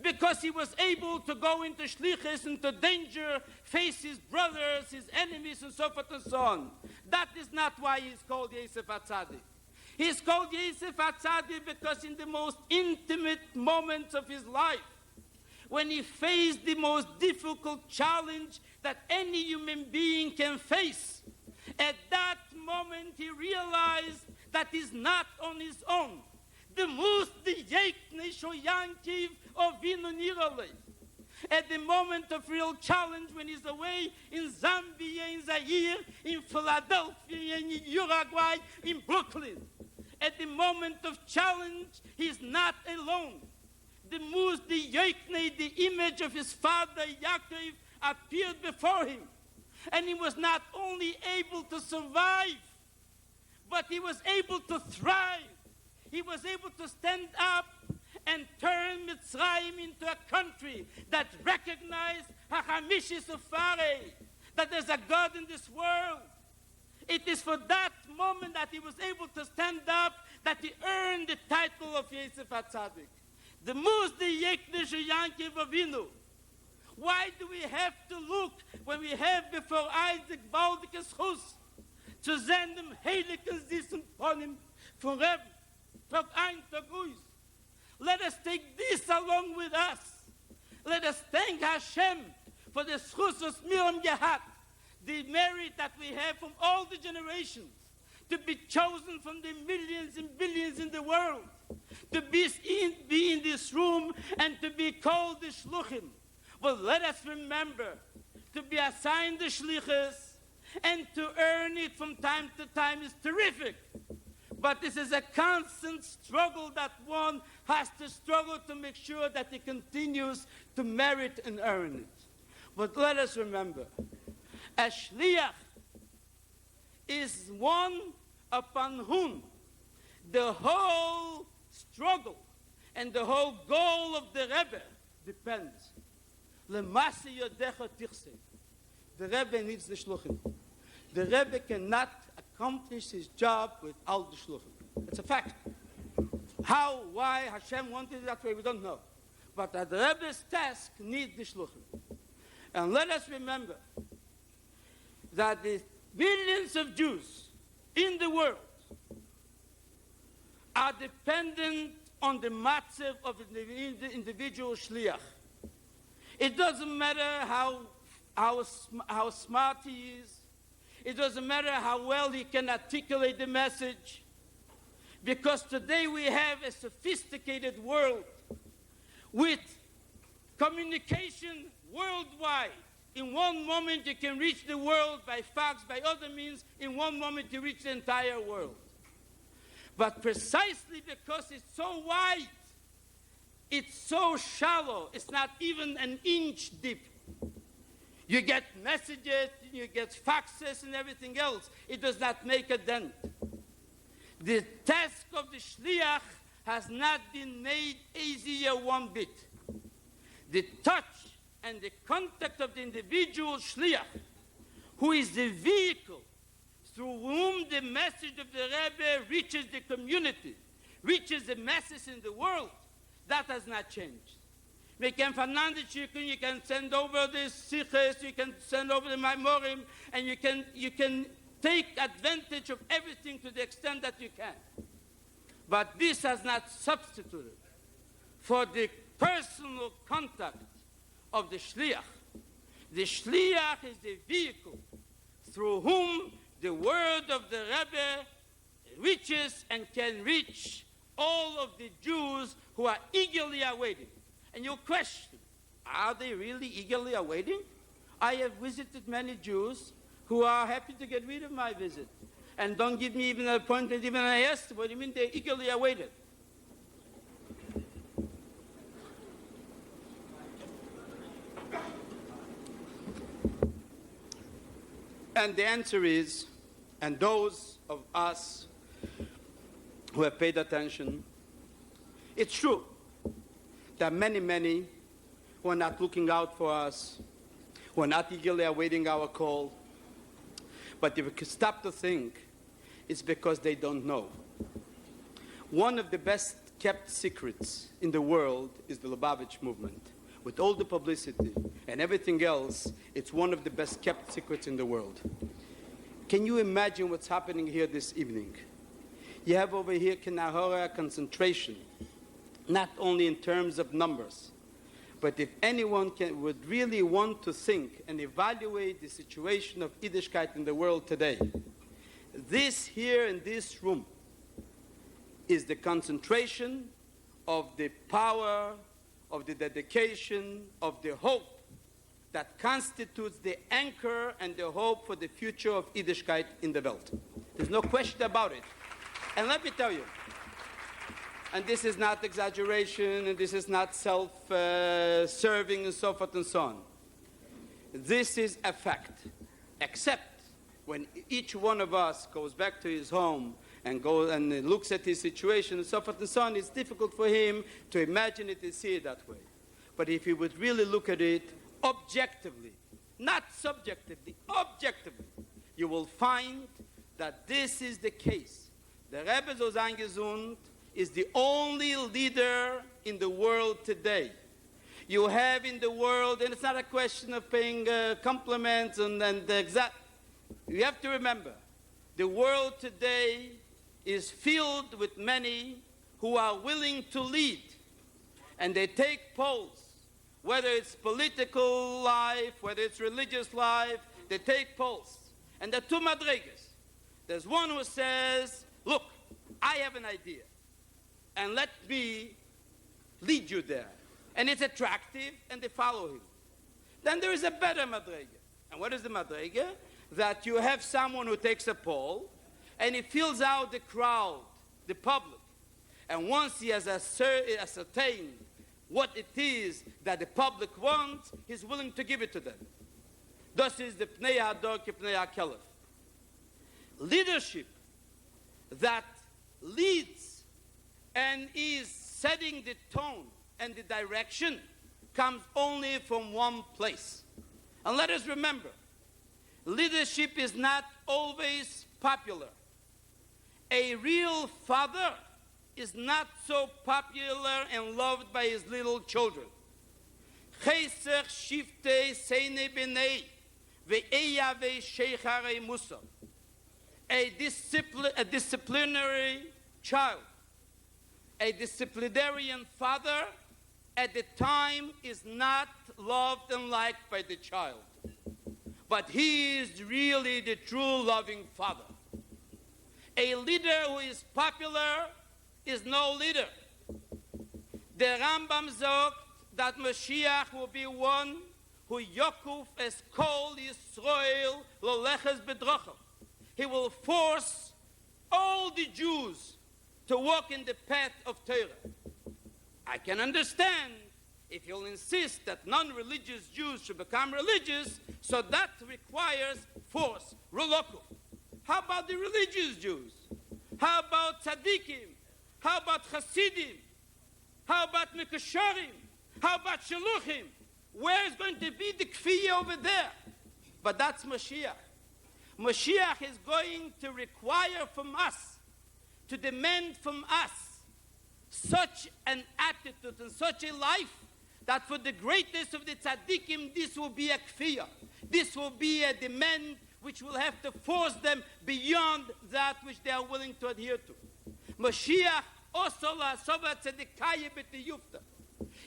because he was able to go into shlichus, into danger, face his brothers, his enemies, and so forth and so on. That is not why he's called Yosef HaTzadik. He's called Yosef HaTzadik because in the most intimate moments of his life, when he faced the most difficult challenge that any human being can face. At that moment, he realized that he's not on his own. The most Yekne Shoyankiv of Vinunirale. At the moment of real challenge, when he's away in Zambia, in Zaire, in Philadelphia, in Uruguay, in Brooklyn. At the moment of challenge, he's not alone. The Yekne, the image of his father Yaakov, appeared before him. And he was not only able to survive, but he was able to thrive. He was able to stand up and turn Mitzrayim into a country that recognized Hachamishi Sufare, that there's a God in this world. It is for that moment that he was able to stand up that he earned the title of Yosef HaTzadik. The Muzdi Yeknish Yankiv Avinu. Why do we have to look when we have before eyes the Gvaldikas Chus to send them Heiligers diesen von him forever, Tag ein, Tag aus? Let us take this along with us. Let us thank Hashem for the Schusos Miram Gehat, the merit that we have from all the generations, to be chosen from the millions and billions in the world, to be in this room and to be called the Shluchim. But let us remember to be assigned the Shlichus and to earn it from time to time is terrific. But this is a constant struggle that one has to struggle to make sure that he continues to merit and earn it. But let us remember, a Shliach is one upon whom the whole struggle and the whole goal of the Rebbe depends. The Rebbe needs the Shluchim. The Rebbe cannot accomplish his job without the Shluchim. It's a fact. How, why Hashem wanted it that way, we don't know. But the Rebbe's task needs the Shluchim. And let us remember that the billions of Jews in the world are dependent on the matzav of the individual shliach. It doesn't matter how smart he is. It doesn't matter how well he can articulate the message. Because today we have a sophisticated world with communication worldwide. In one moment you can reach the world by fax, by other means. In one moment you reach the entire world. But precisely because it's so wide, it's so shallow, it's not even an inch deep. You get messages, you get faxes and everything else. It does not make a dent. The task of the shliach has not been made easier one bit. The touch and the contact of the individual shliach, who is the vehicle through whom the message of the Rebbe reaches the community, reaches the masses in the world, that has not changed. You can send over the siches, you can send over the maimorim, and you can take advantage of everything to the extent that you can. But this has not substituted for the personal contact of the shliach. The shliach is the vehicle through whom the word of the Rebbe reaches and can reach all of the Jews who are eagerly awaiting. And you question, are they really eagerly awaiting? I have visited many Jews who are happy to get rid of my visit and don't give me even an appointment, even when I asked them. What do you mean they're eagerly awaited? And the answer is, and those of us who have paid attention, it's true. There are many, many who are not looking out for us, who are not eagerly awaiting our call. But if we can stop to think, it's because they don't know. One of the best kept secrets in the world is the Lubavitch movement. With all the publicity and everything else, it's one of the best kept secrets in the world. Can you imagine what's happening here this evening? You have over here Kinahora concentration, not only in terms of numbers, But if anyone would really want to think and evaluate the situation of Yiddishkeit in the world today, this here in this room is the concentration of the power, of the dedication, of the hope that constitutes the anchor and the hope for the future of Yiddishkeit in the world. There's no question about it. And let me tell you, and this is not exaggeration, and this is not self-serving and so forth and so on. This is a fact, except when each one of us goes back to his home and goes and looks at his situation and so forth and so on, it's difficult for him to imagine it and see it that way. But if he would really look at it objectively, not subjectively, objectively, you will find that this is the case. The Rebbe so eingesund is the only leader in the world today. You have in the world, and it's not a question of paying compliments and the exact. You have to remember, the world today is filled with many who are willing to lead. And they take polls, whether it's political life, whether it's religious life, they take polls. And there are two madrigas. There's one who says, look, I have an idea, and let me lead you there. And it's attractive, and they follow him. Then there is a better madriga. And what is the madriga? That you have someone who takes a poll, and he fills out the crowd, the public. And once he has ascertained what it is that the public wants, he's willing to give it to them. Thus is the Pnei HaDor K'Pnei HaKelef. Leadership that leads and is setting the tone and the direction comes only from one place. And let us remember, leadership is not always popular. A real father is not so popular and loved by his little children. Chesech shiftei seine benei ve'eyavei sheicharei musa. A disciplinary child, a disciplinarian father at the time is not loved and liked by the child. But he is really the true loving father. A leader who is popular is no leader. The Rambam sagt that Moshiach will be one who Yokuf es kol Yisrael loleches bedrochim. He will force all the Jews to walk in the path of Torah. I can understand if you'll insist that non-religious Jews should become religious, so that requires force, rolokuf. How about the religious Jews? How about tzaddikim? How about Hasidim? How about Mikasharim? How about Hashluchim? Where is going to be the kfiyah over there? But that's Moshiach. Moshiach is going to require from us, to demand from us, such an attitude and such a life that for the greatest of the tzaddikim, this will be a kfiyah. This will be a demand which will have to force them beyond that which they are willing to adhere to. Moshiach also la sova tzedekaya b'tiyufta.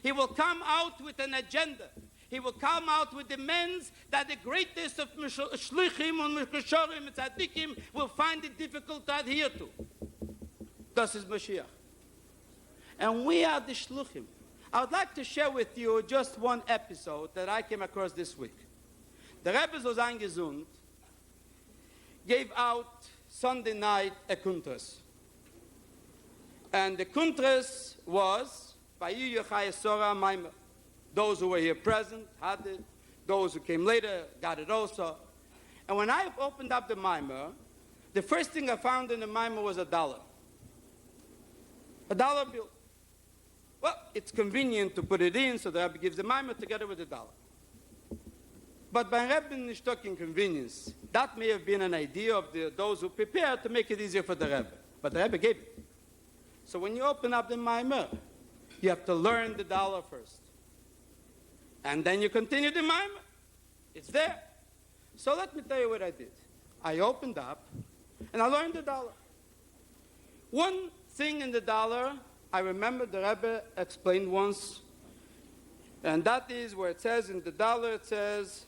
He will come out with an agenda. He will come out with demands that the greatest of Hashluchim and Mikasharim and tzaddikim will find it difficult to adhere to. This is Moshiach. And we are the Shluchim. I would like to share with you just one episode that I came across this week. The Rebbe so eingesund gave out Sunday night a Kuntres. And the Kuntres was Vayu Yochai Sora Maimer. Those who were here present had it. Those who came later got it also. And when I opened up the Maimer, the first thing I found in the Maimer was $1. $1 bill. Well, it's convenient to put it in, so the Rebbe gives the Maimer together with $1. But by Rebbe nicht talking convenience, that may have been an idea of those who prepared to make it easier for the Rebbe. But the Rebbe gave it. So when you open up the Maimer, you have to learn the $1 first. And then you continue the Maimer. It's there. So let me tell you what I did. I opened up, and I learned the $1. One thing in the $1, I remember the Rebbe explained once, And that is where it says in the dollar, it says,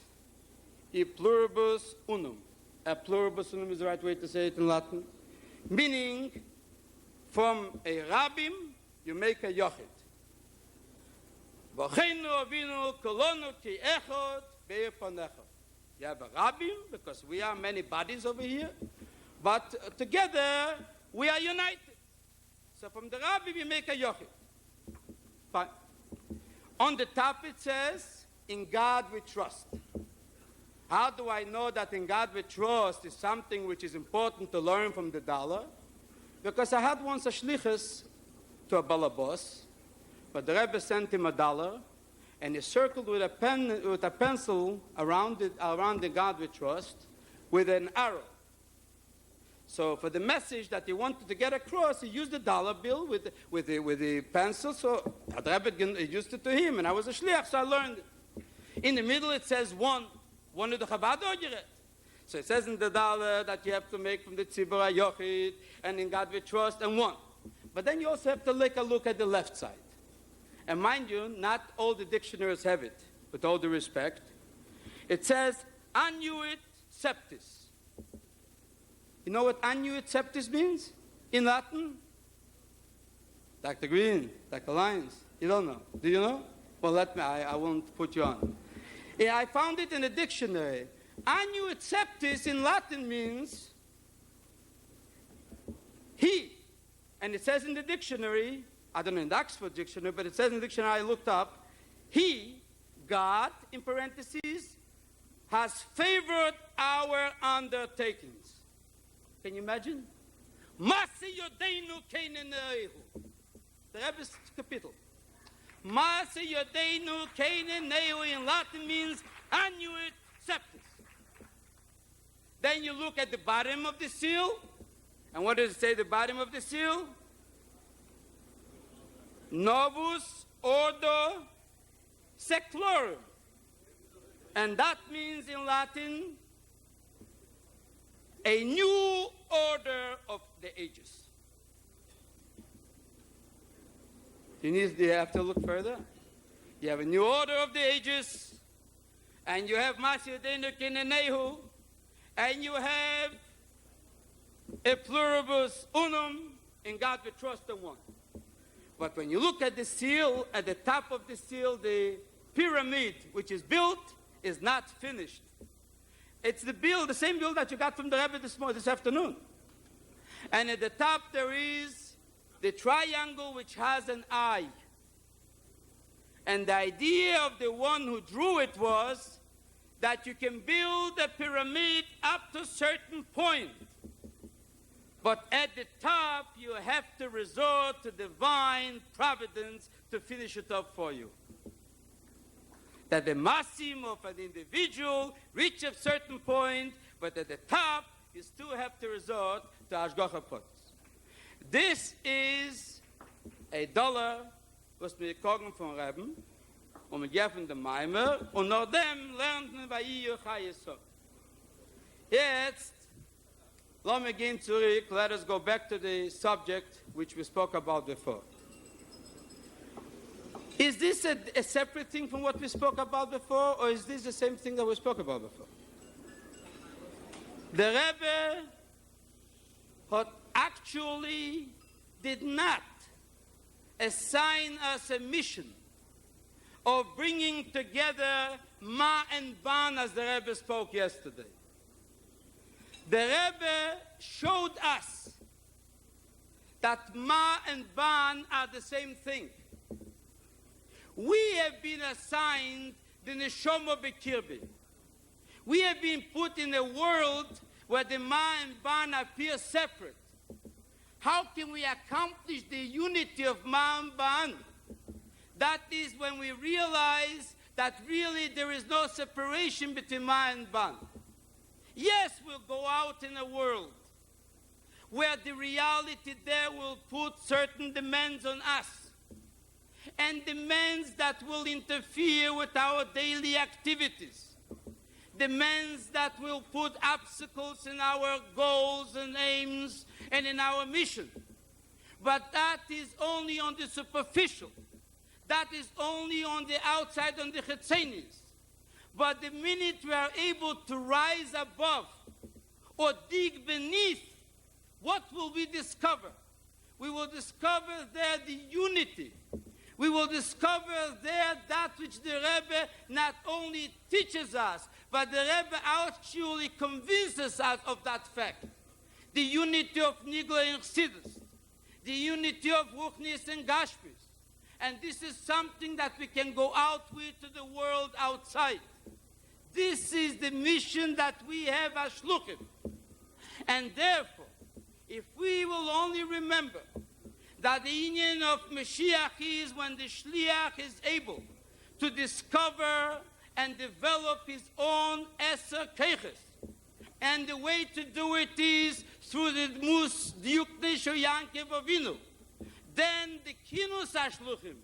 e pluribus unum. A pluribus unum is the right way to say it in Latin. Meaning, from a rabbim, you make a yochid. You have a rabbim, because we are many bodies over here, but together we are united. So from the rabbim you make a yochid. Fine. On the top it says, in God we trust. How do I know that in God we trust is something which is important to learn from the dollar? Because I had once a shlichus to a balabos, but the Rebbe sent him $1, and he circled with a pencil around the God we trust with an arrow. So for the message that he wanted to get across, he used the dollar bill with the pencil. So the Rebbe used it to him, and I was a shliach, so I learned it. In the middle it says one of the Chabad Ogeret. So it says in the dollar that you have to make from the tzibur a yochid, and in God we trust, and one. But then you also have to take a look at the left side. And mind you, not all the dictionaries have it, with all due respect. It says, annuit septis. You know what annuit septis means in Latin? Dr. Green, Dr. Lyons, you don't know. Do you know? Well, I won't put you on. Yeah, I found it in a dictionary. Annuit septis in Latin means he. And it says in the dictionary, I don't know in the Oxford dictionary, but it says in the dictionary I looked up, he, God, in parentheses, has favored our undertakings. Can you imagine? Masi yodeinu keineneihu. The Rebbe's capital. Masi yodeinu keineneihu in Latin means annuit septis. Then you look at the bottom of the seal, and what does it say, the bottom of the seal? Novus ordo seclorum. And that means in Latin, a new order of the ages. You have to look further. You have a new order of the ages, and you have Masiyodenu Kinenehu, and you have a pluribus unum, in God we trust the one. But when you look at the seal, at the top of the seal, the pyramid which is built is not finished. It's the same bill that you got from the Rebbe this afternoon. And at the top there is the triangle which has an eye. And the idea of the one who drew it was that you can build a pyramid up to a certain point. But at the top, you have to resort to divine providence to finish it up for you. That the massim of an individual reach a certain point, but at the top, you still have to resort to Hashgacha Pratis. This is $1, was mir gekommen von Reben, wir geben den Meimer, und nach dem lernt man bei ihr Chayesot. Jetzt, let me again zurück. Let us go back to the subject which we spoke about before. Is this a separate thing from what we spoke about before, or is this the same thing that we spoke about before? The Rebbe actually did not assign us a mission of bringing together Ma and Ban as the Rebbe spoke yesterday. The Rebbe showed us that Ma and Ban are the same thing. We have been assigned the Neshama Bekirbi. We have been put in a world where the Ma and Ban appear separate. How can we accomplish the unity of Ma and Ban? That is when we realize that really there is no separation between Ma and Ban. Yes, we'll go out in a world where the reality there will put certain demands on us, and demands that will interfere with our daily activities, demands that will put obstacles in our goals and aims and in our mission. But that is only on the superficial. that is only on the outside, on the chetzenis. But the minute we are able to rise above or dig beneath, what will we discover? We will discover there the unity. We will discover there that which the Rebbe not only teaches us, but the Rebbe actually convinces us of that fact. The unity of Nigla and Chassidus, the unity of Ruchnis and Gashmis. And this is something that we can go out with to the world outside. This is the mission that we have as Hashluchim. And therefore, if we will only remember that the union of Moshiach is when the Shliach is able to discover and develop his own Eser Keiches. And the way to do it is through the Mus Diukne Shoyankev Avinu. Then the Kinus Hashluchim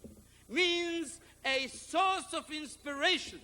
means a source of inspiration,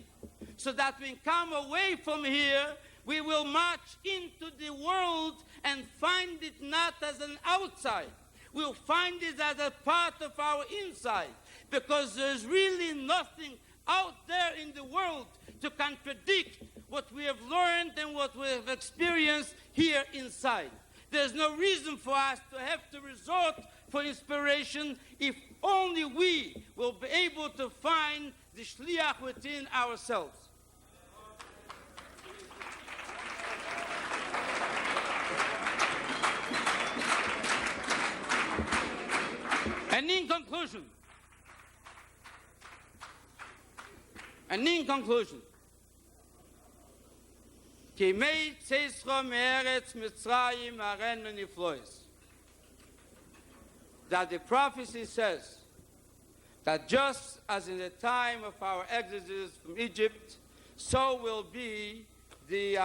so that when we come away from here, we will march into the world and find it not as an outside. We'll find it as a part of our inside, because there's really nothing out there in the world to contradict what we have learned and what we have experienced here inside. There's no reason for us to have to resort for inspiration if only we will be able to find the Shliach within ourselves. And in conclusion, Kimei Tzesro Me'eretz Mitzrayim Arenu Niflois, that the prophecy says that just as in the time of our exodus from Egypt, so will be the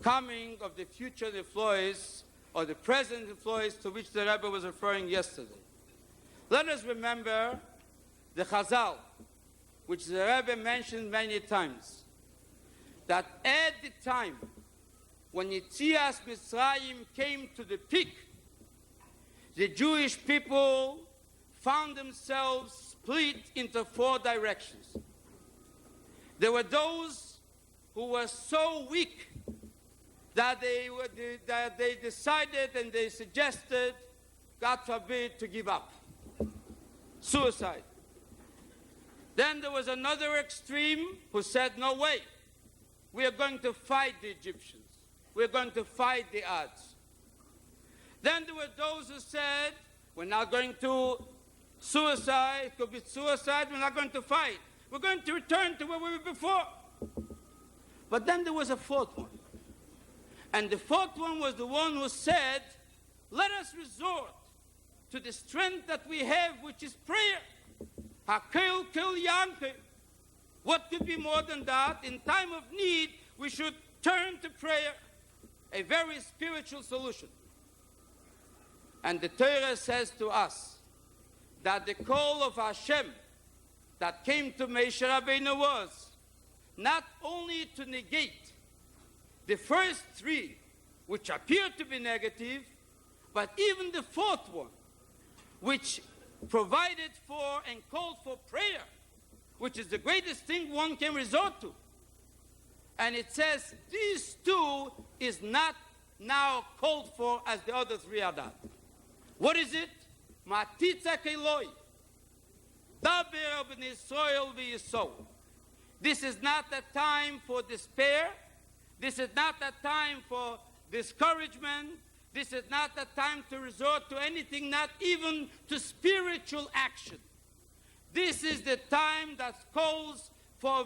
coming of the future Niflois, or the present Niflois, to which the Rebbe was referring yesterday. Let us remember the Chazal, which the Rebbe mentioned many times, that at the time when Yetzias Mitzrayim came to the peak, the Jewish people found themselves split into 4 directions. There were those who were so weak that they decided and they suggested, God forbid, to give up. Suicide. Then there was another extreme who said, no way. We are going to fight the Egyptians. We are going to fight the odds. Then there were those who said, we're not going to suicide, commit suicide, we're not going to fight. We're going to return to where we were before. But then there was a 4th one. And the 4th one was the one who said, let us resort to the strength that we have, which is prayer. Hakel kel yanke. What could be more than that? In time of need, we should turn to prayer, a very spiritual solution. And the Torah says to us that the call of Hashem that came to Moshe Rabbeinu was not only to negate the first 3, which appear to be negative, but even the 4th one, which provided for and called for prayer, which is the greatest thing one can resort to. And it says these 2 is not now called for as the other 3 are done. What is it? Matitza keloi. Daber b'nei Yisrael v'yisou. This is not a time for despair. This is not a time for discouragement. This is not a time to resort to anything, not even to spiritual action. This is the time that calls for